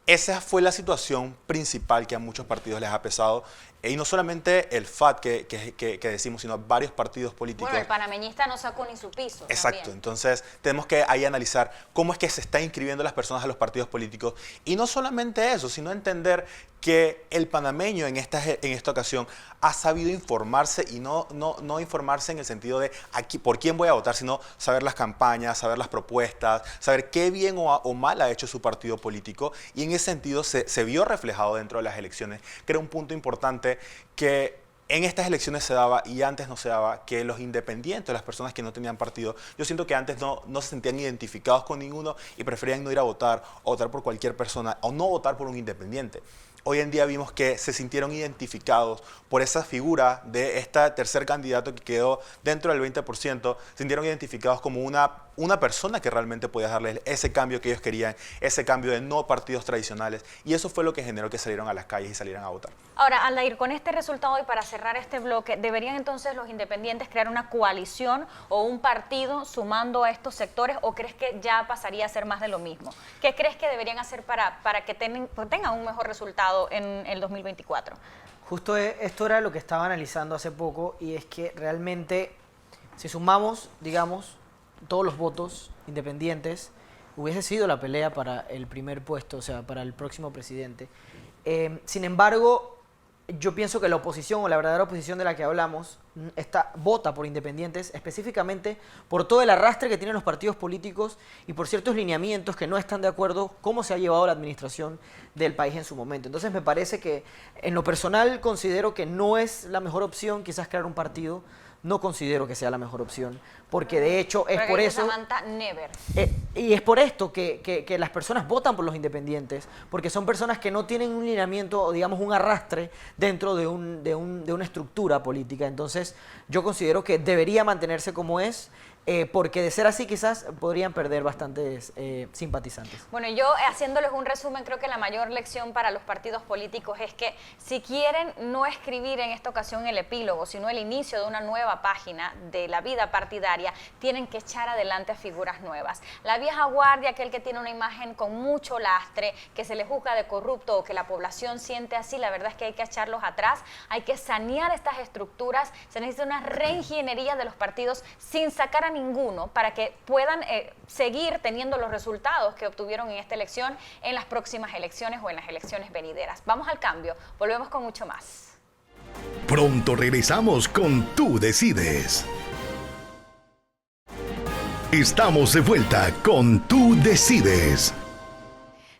[SPEAKER 3] esa fue la situación principal que a muchos partidos les ha pesado, y no solamente el FAD que decimos, sino varios partidos políticos.
[SPEAKER 1] Bueno, el panameñista no sacó ni su piso.
[SPEAKER 3] Exacto,
[SPEAKER 1] también. Entonces
[SPEAKER 3] tenemos que ahí analizar cómo es que se está inscribiendo las personas a los partidos políticos, y no solamente eso, sino entender que el panameño en esta ocasión ha sabido informarse, y no informarse en el sentido de por quién voy a votar, sino saber las campañas, saber las propuestas, saber qué bien o mal ha hecho su partido político, y en ese sentido se vio reflejado dentro de las elecciones, que era un punto importante que en estas elecciones se daba y antes no se daba, que los independientes, las personas que no tenían partido, yo siento que antes no se sentían identificados con ninguno y preferían no ir a votar, o votar por cualquier persona, o no votar por un independiente. Hoy en día vimos que se sintieron identificados por esa figura de este tercer candidato que quedó dentro del 20%, se sintieron identificados como una persona que realmente podía darles ese cambio que ellos querían, ese cambio de no partidos tradicionales, y eso fue lo que generó que salieron a las calles y salieran a votar.
[SPEAKER 1] Ahora, Aldair, con este resultado y para cerrar este bloque, ¿deberían entonces los independientes crear una coalición o un partido sumando a estos sectores, o crees que ya pasaría a ser más de lo mismo? ¿Qué crees que deberían hacer para que tengan un mejor resultado en el 2024?
[SPEAKER 4] Justo esto era lo que estaba analizando hace poco, y es que realmente si sumamos, digamos, todos los votos independientes, hubiese sido la pelea para el primer puesto, o sea, para el próximo presidente. Sin embargo, yo pienso que la oposición o la verdadera oposición de la que hablamos vota por independientes específicamente por todo el arrastre que tienen los partidos políticos y por ciertos lineamientos que no están de acuerdo cómo se ha llevado la administración del país en su momento. Entonces me parece que en lo personal considero que no es la mejor opción quizás crear un partido. No considero que sea la mejor opción, porque de hecho es por eso...
[SPEAKER 1] Samantha, never.
[SPEAKER 4] Y es por esto que las personas votan por los independientes, porque son personas que no tienen un lineamiento o digamos un arrastre dentro de una estructura política. Entonces yo considero que debería mantenerse como es, porque de ser así quizás podrían perder bastantes simpatizantes.
[SPEAKER 1] Bueno, yo haciéndoles un resumen, creo que la mayor lección para los partidos políticos es que si quieren no escribir en esta ocasión el epílogo, sino el inicio de una nueva página de la vida partidaria, tienen que echar adelante a figuras nuevas. La vieja guardia, aquel que tiene una imagen con mucho lastre, que se le juzga de corrupto o que la población siente así, la verdad es que hay que echarlos atrás, hay que sanear estas estructuras, se necesita una reingeniería de los partidos sin sacar a ninguno para que puedan seguir teniendo los resultados que obtuvieron en esta elección en las próximas elecciones o en las elecciones venideras. Vamos al cambio, volvemos con mucho más.
[SPEAKER 5] Pronto regresamos con Tú Decides. Estamos de vuelta con Tú Decides.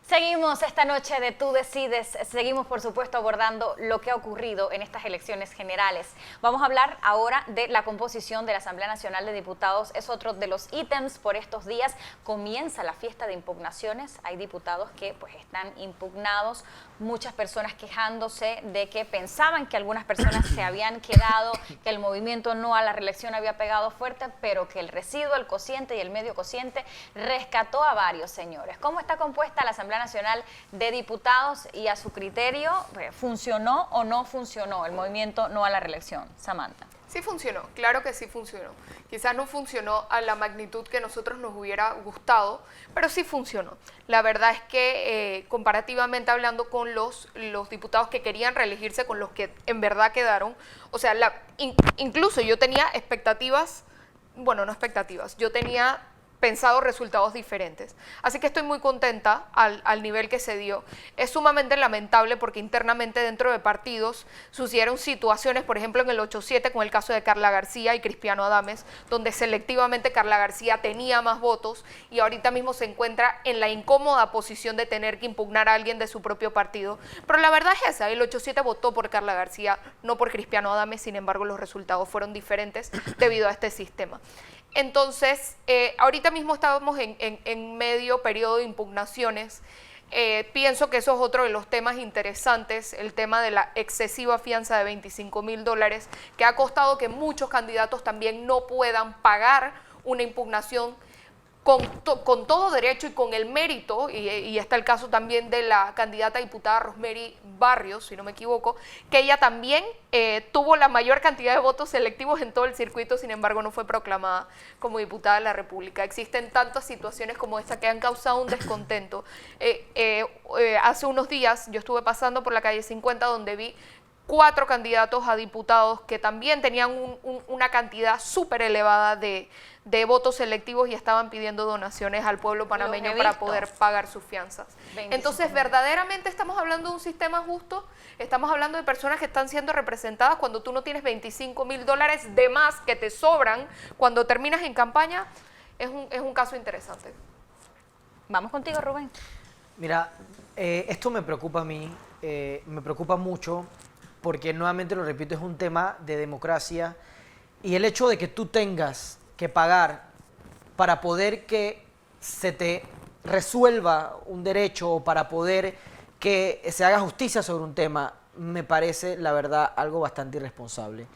[SPEAKER 1] Seguimos esta noche de Tú Decides, seguimos por supuesto abordando lo que ha ocurrido en estas elecciones generales. Vamos a hablar ahora de la composición de la Asamblea Nacional de Diputados, es otro de los ítems por estos días. Comienza la fiesta de impugnaciones, hay diputados que pues están impugnados, muchas personas quejándose de que pensaban que algunas personas se habían quedado, que el movimiento no a la reelección había pegado fuerte, pero que el residuo, el cociente y el medio cociente rescató a varios señores. ¿Cómo está compuesta la Asamblea Nacional de Diputados y a su criterio funcionó o no funcionó el movimiento no a la reelección? Samantha.
[SPEAKER 2] Sí funcionó, claro que sí funcionó. Quizás no funcionó a la magnitud que nosotros nos hubiera gustado, pero sí funcionó. La verdad es que comparativamente hablando con los diputados que querían reelegirse con los que en verdad quedaron, o sea, incluso yo tenía expectativas, bueno, no expectativas, yo tenía pensado resultados diferentes. Así que estoy muy contenta al nivel que se dio. Es sumamente lamentable porque internamente dentro de partidos sucedieron situaciones, por ejemplo en el 8-7 con el caso de Carla García y Cristiano Adames, donde selectivamente Carla García tenía más votos y ahorita mismo se encuentra en la incómoda posición de tener que impugnar a alguien de su propio partido. Pero la verdad es esa, el 8-7 votó por Carla García, no por Cristiano Adames, sin embargo los resultados fueron diferentes debido a este sistema. Entonces, ahorita mismo estábamos en medio periodo de impugnaciones. Pienso que eso es otro de los temas interesantes, el tema de la excesiva fianza de $25,000, que ha costado que muchos candidatos también no puedan pagar una impugnación con todo derecho y con el mérito, y está el caso también de la candidata diputada Rosemary Barrios, si no me equivoco, que ella también tuvo la mayor cantidad de votos selectivos en todo el circuito, sin embargo no fue proclamada como diputada de la República. Existen tantas situaciones como esta que han causado un descontento. Hace unos días yo estuve pasando por la calle 50 donde vi 4 candidatos a diputados que también tenían una cantidad súper elevada de votos selectivos y estaban pidiendo donaciones al pueblo panameño para poder pagar sus fianzas. Entonces, ¿verdaderamente estamos hablando de un sistema justo? Estamos hablando de personas que están siendo representadas cuando tú no tienes $25,000 de más que te sobran cuando terminas en campaña. Es un caso interesante.
[SPEAKER 1] Vamos contigo, Rubén.
[SPEAKER 4] Mira, esto me preocupa a mí, me preocupa mucho, porque nuevamente lo repito, es un tema de democracia y el hecho de que tú tengas que pagar para poder que se te resuelva un derecho o para poder que se haga justicia sobre un tema, me parece, la verdad, algo bastante irresponsable.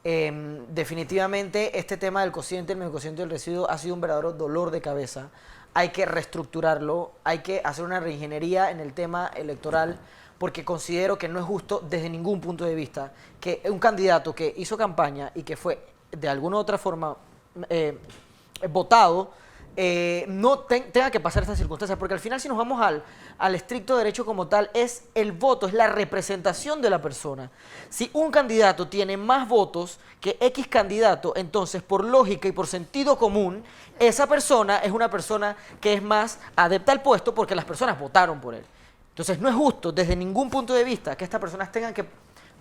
[SPEAKER 4] Definitivamente este tema del cociente, el medio cociente del residuo ha sido un verdadero dolor de cabeza. Hay que reestructurarlo, hay que hacer una reingeniería en el tema electoral, porque considero que no es justo desde ningún punto de vista que un candidato que hizo campaña y que fue de alguna u otra forma votado, no tenga que pasar estas circunstancias, porque al final si nos vamos al estricto derecho como tal, es el voto, es la representación de la persona. Si un candidato tiene más votos que X candidato, entonces por lógica y por sentido común, esa persona es una persona que es más adepta al puesto porque las personas votaron por él. Entonces no es justo desde ningún punto de vista que estas personas tengan que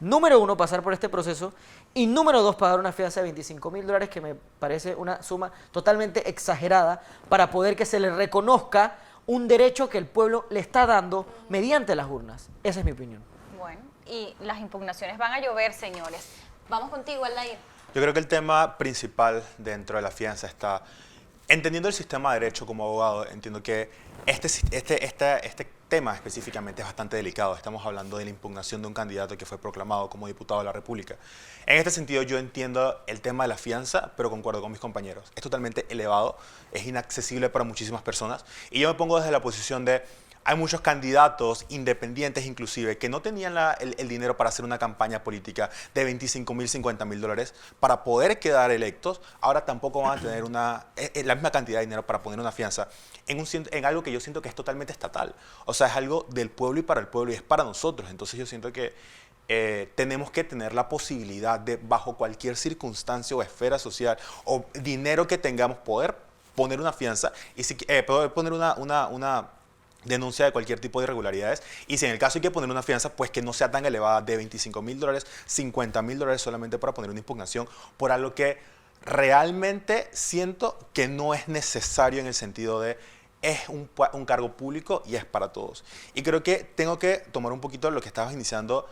[SPEAKER 4] número uno, pasar por este proceso, y número dos, pagar una fianza de $25.000, que me parece una suma totalmente exagerada para poder que se le reconozca un derecho que el pueblo le está dando mediante las urnas. Esa es mi opinión.
[SPEAKER 1] Bueno, y las impugnaciones van a llover, señores. Vamos contigo, Aldair.
[SPEAKER 3] Yo creo que el tema principal dentro de la fianza está, entendiendo el sistema de derecho como abogado, entiendo que este tema específicamente es bastante delicado. Estamos hablando de la impugnación de un candidato que fue proclamado como diputado de la República. En este sentido, yo entiendo el tema de la fianza, pero concuerdo con mis compañeros. Es totalmente elevado, es inaccesible para muchísimas personas. Y yo me pongo desde la posición de, hay muchos candidatos independientes inclusive que no tenían el dinero para hacer una campaña política de $25.000, $50.000 para poder quedar electos. Ahora tampoco van a tener la misma cantidad de dinero para poner una fianza en algo que yo siento que es totalmente estatal. O sea, es algo del pueblo y para el pueblo y es para nosotros. Entonces yo siento que tenemos que tener la posibilidad de, bajo cualquier circunstancia o esfera social o dinero que tengamos, poder poner una fianza y poder poner una denuncia de cualquier tipo de irregularidades, y si en el caso hay que poner una fianza, pues que no sea tan elevada, de $25.000, $50.000 solamente para poner una impugnación por algo que realmente siento que no es necesario, en el sentido de es un cargo público y es para todos. Y creo que tengo que tomar un poquito lo que estabas iniciando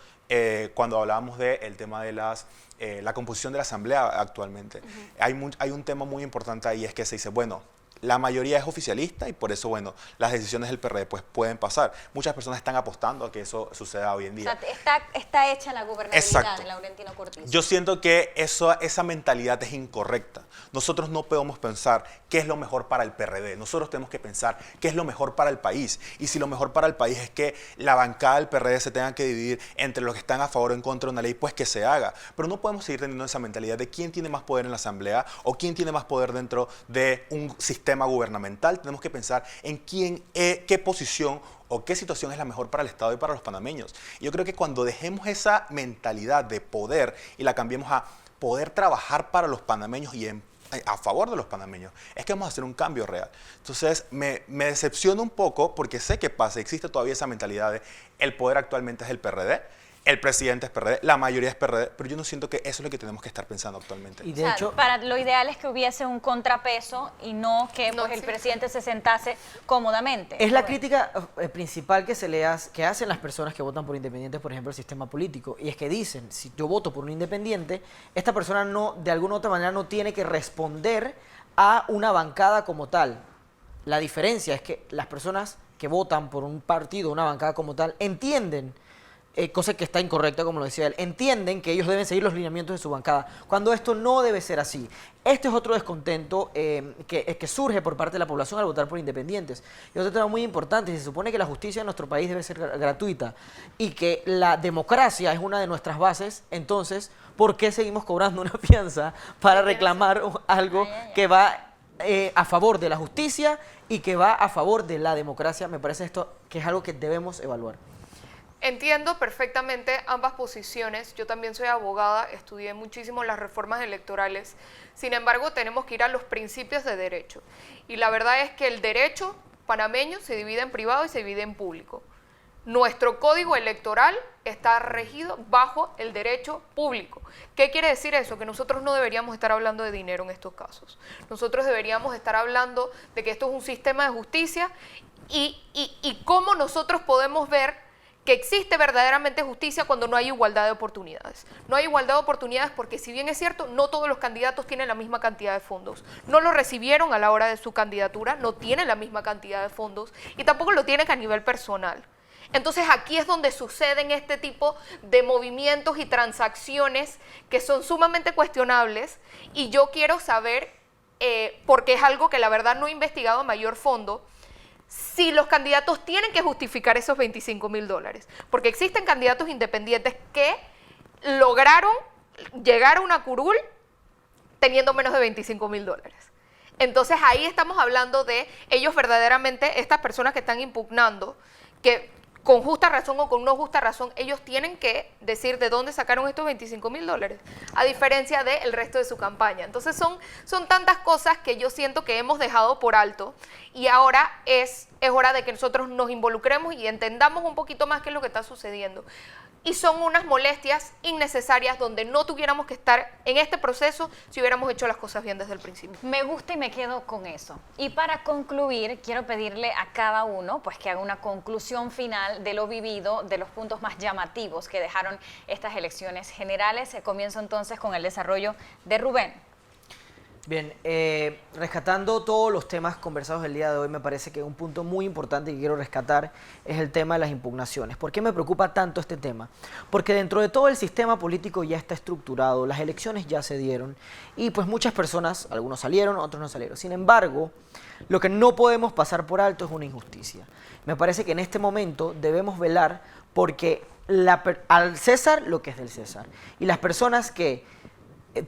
[SPEAKER 3] cuando hablábamos del tema de la composición de la Asamblea actualmente. Hay un tema muy importante ahí, es que se dice, bueno, la mayoría es oficialista y por eso, bueno, las decisiones del PRD pues pueden pasar. Muchas personas están apostando a que eso suceda hoy en día.
[SPEAKER 1] O sea, está hecha la gobernabilidad.
[SPEAKER 3] Exacto.
[SPEAKER 1] de Laurentino Cortizo.
[SPEAKER 3] Yo siento que esa mentalidad es incorrecta. Nosotros no podemos pensar qué es lo mejor para el PRD. Nosotros tenemos que pensar qué es lo mejor para el país. Y si lo mejor para el país es que la bancada del PRD se tenga que dividir entre los que están a favor o en contra de una ley, pues que se haga. Pero no podemos seguir teniendo esa mentalidad de quién tiene más poder en la Asamblea o quién tiene más poder dentro de un sistema gubernamental. Tenemos que pensar en qué posición o qué situación es la mejor para el Estado y para los panameños. Y yo creo que cuando dejemos esa mentalidad de poder y la cambiemos a poder trabajar para los panameños y a favor de los panameños, es que vamos a hacer un cambio real. Entonces me decepciona un poco porque sé que existe todavía esa mentalidad de el poder actualmente es el PRD, el presidente es PRD, la mayoría es PRD, pero yo no siento que eso es lo que tenemos que estar pensando actualmente.
[SPEAKER 4] Y de hecho,
[SPEAKER 1] para lo ideal es que hubiese un contrapeso y no que pues, el presidente se sentase cómodamente.
[SPEAKER 4] es la crítica principal que hacen las personas que votan por independientes, por ejemplo, el sistema político. Y es que dicen, si yo voto por un independiente, esta persona de alguna u otra manera no tiene que responder a una bancada como tal. La diferencia es que las personas que votan por un partido, una bancada como tal, entienden, cosa que está incorrecta, como lo decía él, entienden que ellos deben seguir los lineamientos de su bancada, cuando esto no debe ser así. Este es otro descontento que surge por parte de la población al votar por independientes. Y otro tema muy importante, se supone que la justicia en nuestro país debe ser gratuita y que la democracia es una de nuestras bases, entonces, ¿por qué seguimos cobrando una fianza para reclamar algo que va a favor de la justicia y que va a favor de la democracia? Me parece esto que es algo que debemos evaluar.
[SPEAKER 2] Entiendo perfectamente ambas posiciones. Yo también soy abogada, estudié muchísimo las reformas electorales. Sin embargo, tenemos que ir a los principios de derecho. Y la verdad es que el derecho panameño se divide en privado y se divide en público. Nuestro código electoral está regido bajo el derecho público. ¿Qué quiere decir eso? Que nosotros no deberíamos estar hablando de dinero en estos casos. Nosotros deberíamos estar hablando de que esto es un sistema de justicia y cómo nosotros podemos ver que existe verdaderamente justicia cuando no hay igualdad de oportunidades. No hay igualdad de oportunidades porque, si bien es cierto, no todos los candidatos tienen la misma cantidad de fondos. No lo recibieron a la hora de su candidatura, no tienen la misma cantidad de fondos y tampoco lo tienen a nivel personal. Entonces aquí es donde suceden este tipo de movimientos y transacciones que son sumamente cuestionables, y yo quiero saber, porque es algo que la verdad no he investigado a mayor fondo, si los candidatos tienen que justificar esos $25.000, porque existen candidatos independientes que lograron llegar a una curul teniendo menos de $25.000. Entonces ahí estamos hablando de ellos verdaderamente, estas personas que están impugnando, que con justa razón o con no justa razón, ellos tienen que decir de dónde sacaron estos $25.000, a diferencia del resto de su campaña. Entonces son tantas cosas que yo siento que hemos dejado por alto, y ahora es es hora de que nosotros nos involucremos y entendamos un poquito más qué es lo que está sucediendo. Y son unas molestias innecesarias donde no tuviéramos que estar en este proceso si hubiéramos hecho las cosas bien desde el principio.
[SPEAKER 1] Me gusta y me quedo con eso. Y para concluir, quiero pedirle a cada uno pues que haga una conclusión final de lo vivido, de los puntos más llamativos que dejaron estas elecciones generales. Comienzo entonces con el desarrollo de Rubén.
[SPEAKER 4] Bien, rescatando todos los temas conversados el día de hoy, me parece que un punto muy importante que quiero rescatar es el tema de las impugnaciones. ¿Por qué me preocupa tanto este tema? Porque dentro de todo el sistema político ya está estructurado, las elecciones ya se dieron y pues muchas personas, algunos salieron, otros no salieron. Sin embargo, lo que no podemos pasar por alto es una injusticia. Me parece que en este momento debemos velar porque al César lo que es del César. Y las personas que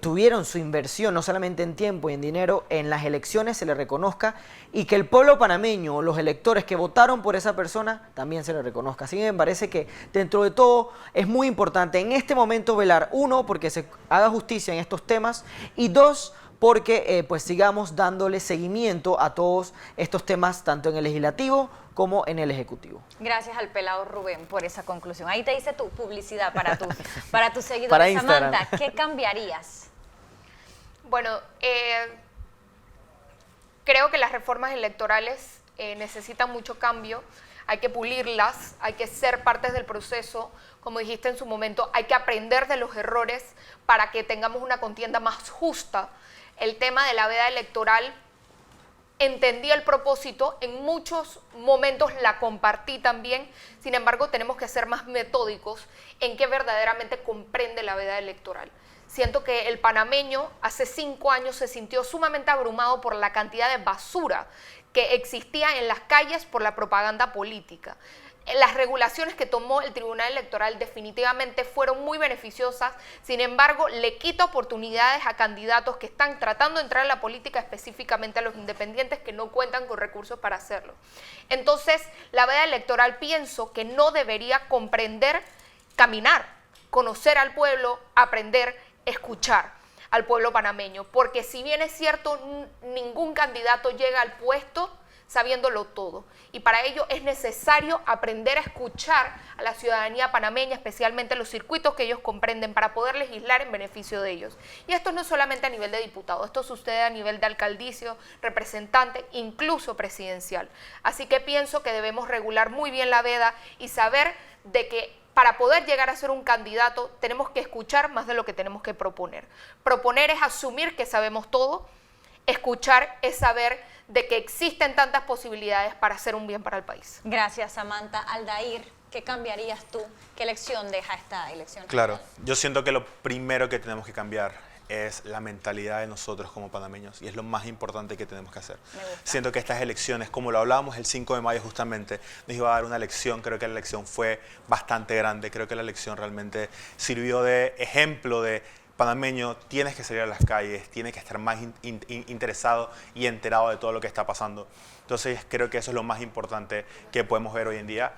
[SPEAKER 4] tuvieron su inversión, no solamente en tiempo y en dinero, en las elecciones se le reconozca y que el pueblo panameño, los electores que votaron por esa persona, también se le reconozca. Así que me parece que dentro de todo es muy importante en este momento velar, uno, porque se haga justicia en estos temas y dos, porque pues sigamos dándole seguimiento a todos estos temas, tanto en el legislativo como en el ejecutivo.
[SPEAKER 1] Gracias al pelado Rubén por esa conclusión. Ahí te hice tu publicidad para tus seguidores.
[SPEAKER 4] Para Instagram.
[SPEAKER 1] Samantha, ¿qué cambiarías?
[SPEAKER 2] Bueno, creo que las reformas electorales necesitan mucho cambio, hay que pulirlas, hay que ser partes del proceso, como dijiste en su momento, hay que aprender de los errores para que tengamos una contienda más justa. El tema de la veda electoral, entendí el propósito, en muchos momentos la compartí también, sin embargo tenemos que ser más metódicos en qué verdaderamente comprende la veda electoral. Siento que el panameño hace 5 años se sintió sumamente abrumado por la cantidad de basura que existía en las calles por la propaganda política. Las regulaciones que tomó el Tribunal Electoral definitivamente fueron muy beneficiosas, sin embargo, le quita oportunidades a candidatos que están tratando de entrar en la política, específicamente a los independientes que no cuentan con recursos para hacerlo. Entonces, la veda electoral pienso que no debería comprender caminar, conocer al pueblo, aprender, escuchar al pueblo panameño, porque si bien es cierto, ningún candidato llega al puesto sabiéndolo todo, y para ello es necesario aprender a escuchar a la ciudadanía panameña, especialmente los circuitos que ellos comprenden, para poder legislar en beneficio de ellos. Y esto no es solamente a nivel de diputado, esto sucede a nivel de alcaldicio, representante, incluso presidencial. Así que pienso que debemos regular muy bien la veda y saber de que para poder llegar a ser un candidato tenemos que escuchar más de lo que tenemos que proponer. Proponer es asumir que sabemos todo, escuchar es saber de que existen tantas posibilidades para hacer un bien para el país.
[SPEAKER 1] Gracias, Samantha. Aldair, ¿qué cambiarías tú? ¿Qué lección deja esta elección?
[SPEAKER 3] Claro, yo siento que lo primero que tenemos que cambiar es la mentalidad de nosotros como panameños y es lo más importante que tenemos que hacer. Siento que estas elecciones, como lo hablábamos el 5 de mayo justamente, nos iba a dar una lección, creo que la elección fue bastante grande, creo que la elección realmente sirvió de ejemplo de panameño, tienes que salir a las calles, tienes que estar más interesado y enterado de todo lo que está pasando. Entonces creo que eso es lo más importante que podemos ver hoy en día.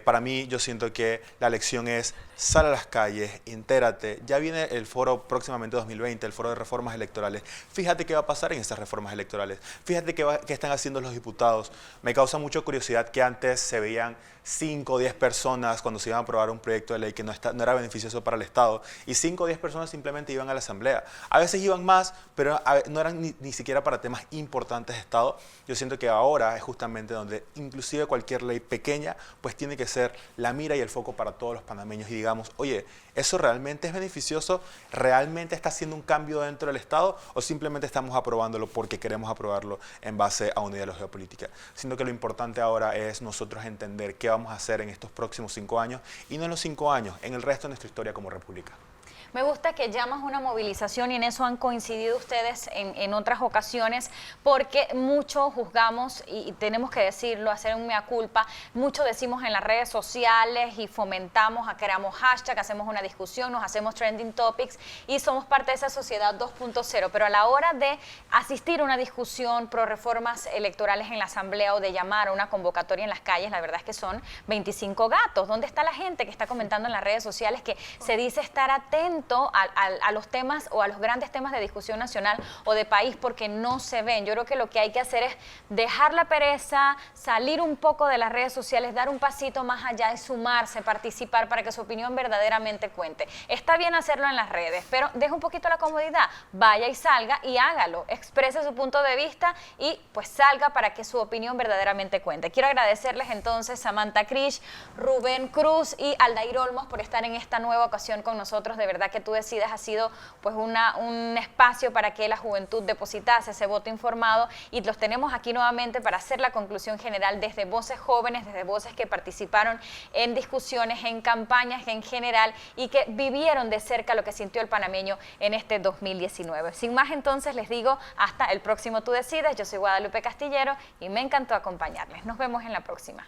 [SPEAKER 3] Para mí, yo siento que la lección es sal a las calles, entérate. Ya viene el foro próximamente 2020, el foro de reformas electorales. Fíjate qué va a pasar en estas reformas electorales. Fíjate qué están haciendo los diputados. Me causa mucha curiosidad que antes se veían 5 o 10 personas cuando se iban a aprobar un proyecto de ley que no era beneficioso para el Estado, y 5 o 10 personas simplemente iban a la Asamblea. A veces iban más, pero no eran ni siquiera para temas importantes de Estado. Yo siento que ahora es justamente donde inclusive cualquier ley pequeña pues tiene que ser la mira y el foco para todos los panameños y digamos, oye, ¿eso realmente es beneficioso? ¿Realmente está haciendo un cambio dentro del Estado? ¿O simplemente estamos aprobándolo porque queremos aprobarlo en base a una ideología política? Siento que lo importante ahora es nosotros entender qué vamos a hacer en estos próximos 5 años y no en los 5 años, en el resto de nuestra historia como república.
[SPEAKER 1] Me gusta que llamas una movilización y en eso han coincidido ustedes en otras ocasiones, porque mucho juzgamos, y tenemos que decirlo, hacer un mea culpa, mucho decimos en las redes sociales y fomentamos, creamos hashtag, hacemos una discusión, nos hacemos trending topics y somos parte de esa sociedad 2.0, pero a la hora de asistir a una discusión pro reformas electorales en la Asamblea o de llamar a una convocatoria en las calles, la verdad es que son 25 gatos. ¿Dónde está la gente que está comentando en las redes sociales que se dice estar atenta punto a los temas o a los grandes temas de discusión nacional o de país porque no se ven. Yo creo que lo que hay que hacer es dejar la pereza, salir un poco de las redes sociales, dar un pasito más allá y sumarse, participar para que su opinión verdaderamente cuente. Está bien hacerlo en las redes, pero deje un poquito la comodidad, vaya y salga y hágalo, exprese su punto de vista y pues salga para que su opinión verdaderamente cuente. Quiero agradecerles entonces Samantha Krish, Rubén Cruz y Aldair Olmos por estar en esta nueva ocasión con nosotros. De verdad que Tú Decides ha sido pues un espacio para que la juventud depositase ese voto informado y los tenemos aquí nuevamente para hacer la conclusión general desde voces jóvenes, desde voces que participaron en discusiones, en campañas en general y que vivieron de cerca lo que sintió el panameño en este 2019. Sin más entonces les digo hasta el próximo Tú Decides. Yo soy Guadalupe Castillero y me encantó acompañarles. Nos vemos en la próxima.